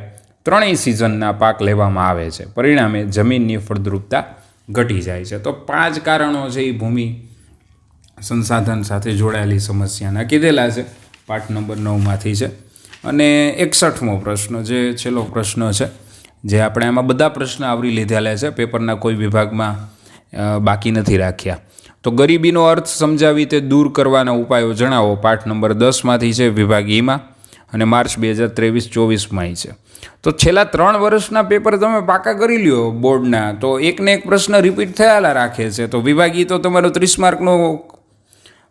ત્રણેય સિઝનના પાક લેવામાં આવે છે. પરિણામે જમીનની ફળદ્રુપતા ઘટી જાય છે. તો 5 કારણો છે એ ભૂમિ સંસાધન સાથે જોડાયેલી સમસ્યાના કીધેલા છે. પાઠ નંબર 9માંથી છે. અને 61મો પ્રશ્ન જે છેલ્લો પ્રશ્ન છે, જે આપણે આમાં બધા પ્રશ્ન આવરી લીધેલા છે, પેપરના કોઈ વિભાગમાં બાકી નથી રાખ્યા. તો ગરીબીનો અર્થ સમજાવી તે દૂર કરવાના ઉપાયો જણાવો. પાઠ નંબર 10માંથી છે, વિભાગ ઈમાં, અને માર્ચ 2023-24માં છે. તો છેલ્લા 3 વર્ષના પેપર તમે પાકા કરી લ્યો બોર્ડના, તો એકને એક પ્રશ્ન રિપીટ થયેલા રાખે છે. તો વિભાગી તો તમારો 30 માર્કનો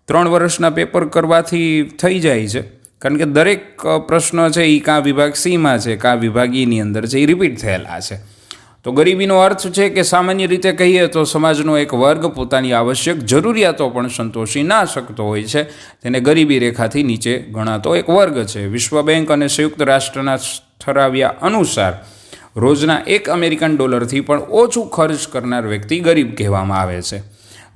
3 વર્ષના પેપર કરવાથી થઈ જાય છે, કારણ કે દરેક પ્રશ્ન છે એ કાં વિભાગ સીમાં છે કાં વિભાગ ઈની અંદર છે, એ રિપીટ થયેલા છે. તો ગરીબીનો અર્થ છે કે સામાન્ય રીતે કહીએ તો સમાજનો એક વર્ગ પોતાની આવશ્યક જરૂરિયાતો પણ સંતોષી ના શકતો હોય છે, તેને ગરીબી રેખાથી નીચે ગણાતો એક વર્ગ છે. વિશ્વ બેંક અને સંયુક્ત રાષ્ટ્રના ઠરાવ્યા અનુસાર રોજના $1 પણ ઓછું ખર્ચ કરનાર વ્યક્તિ ગરીબ કહેવામાં આવે છે.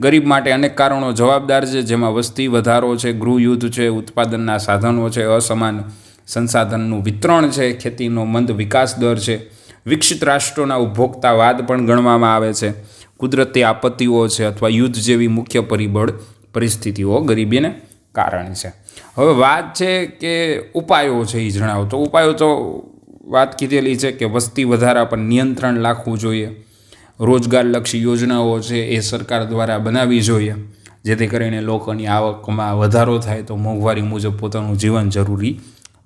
ગરીબ માટે અનેક કારણો જવાબદાર છે, જેમાં વસ્તી વધારો છે, ગૃહયુદ્ધ છે, ઉત્પાદનના સાધનો છે, અસમાન સંસાધનનું વિતરણ છે, ખેતીનો મંદ વિકાસ દર છે, વિકસિત રાષ્ટ્રોના ઉપભોક્તાવાદ પણ ગણવામાં આવે છે, કુદરતી આપત્તિઓ છે અથવા યુદ્ધ જેવી મુખ્ય પરિસ્થિતિઓ ગરીબીને કારણ છે. હવે વાત છે કે ઉપાયો છે એ જણાવો. તો ઉપાયો તો વાત કીધેલી છે કે વસ્તી વધારા પર નિયંત્રણ રાખવું જોઈએ, રોજગારલક્ષી યોજનાઓ છે એ સરકાર દ્વારા બનાવવી જોઈએ, જેથી કરીને લોકોની આવકમાં વધારો થાય તો મોંઘવારી મુજબ પોતાનું જીવન જરૂરી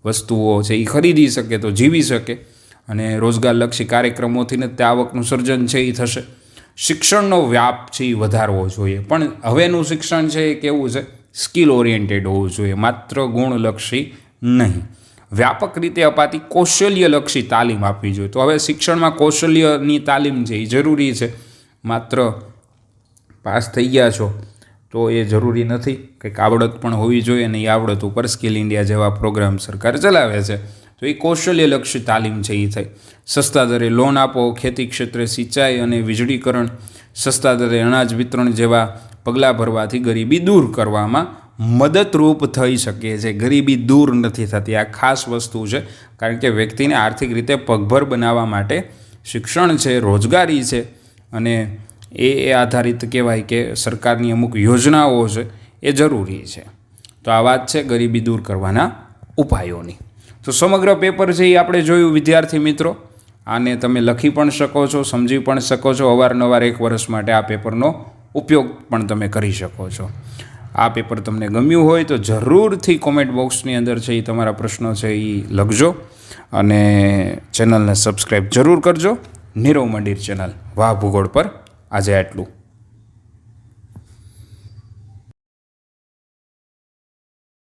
વસ્તુઓ છે એ ખરીદી શકે, તો જીવી શકે, અને રોજગારલક્ષી કાર્યક્રમોથી ને તે આવકનું સર્જન છે એ થશે. શિક્ષણનો વ્યાપ છે એ વધારવો જોઈએ, પણ હવેનું શિક્ષણ છે એ કેવું છે, સ્કિલ ઓરિએન્ટેડ હોવું જોઈએ, માત્ર ગુણલક્ષી નહીં. વ્યાપક રીતે અપાતી કૌશલ્યલક્ષી તાલીમ આપવી જોઈએ. તો હવે શિક્ષણમાં કૌશલ્યની તાલીમ છે એ જરૂરી છે. માત્ર પાસ થઈ ગયા છો તો એ જરૂરી નથી, કંઈક આવડત પણ હોવી જોઈએ, અને એ આવડત ઉપર સ્કિલ ઇન્ડિયા જેવા પ્રોગ્રામ સરકાર ચલાવે છે. તો એ કૌશલ્યલક્ષી તાલીમ છે એ થઈ. સસ્તા દરે લોન આપો, ખેતી ક્ષેત્રે સિંચાઈ અને વીજળીકરણ, સસ્તા દરે અનાજ વિતરણ જેવા પગલાં ભરવાથી ગરીબી દૂર કરવામાં મદદરૂપ થઈ શકે છે. ગરીબી દૂર નથી થતી, આ ખાસ વસ્તુ છે, કારણ કે વ્યક્તિને આર્થિક રીતે પગભર બનાવવા માટે શિક્ષણ છે, રોજગારી છે, અને એ આધારિત કહેવાય કે સરકારની અમુક યોજનાઓ છે એ જરૂરી છે. તો આ વાત છે ગરીબી દૂર કરવાના ઉપાયોની. તો સમગ્ર પેપર છે એ આપણે જોયું વિદ્યાર્થી મિત્રો. આને તમે લખી પણ શકો છો, સમજી પણ શકો છો. અવારનવાર 1 વર્ષ માટે આ પેપરનો ઉપયોગ પણ તમે કરી શકો છો. આ પેપર તમને ગમ્યું હોય તો જરૂરથી કોમેન્ટ બોક્સની અંદર છે એ તમારા પ્રશ્નો છે એ લખજો, અને ચેનલને સબસ્ક્રાઈબ જરૂર કરજો. નીરવ મંદિર ચેનલ વાહ ભૂગોળ પર આજે આટલું.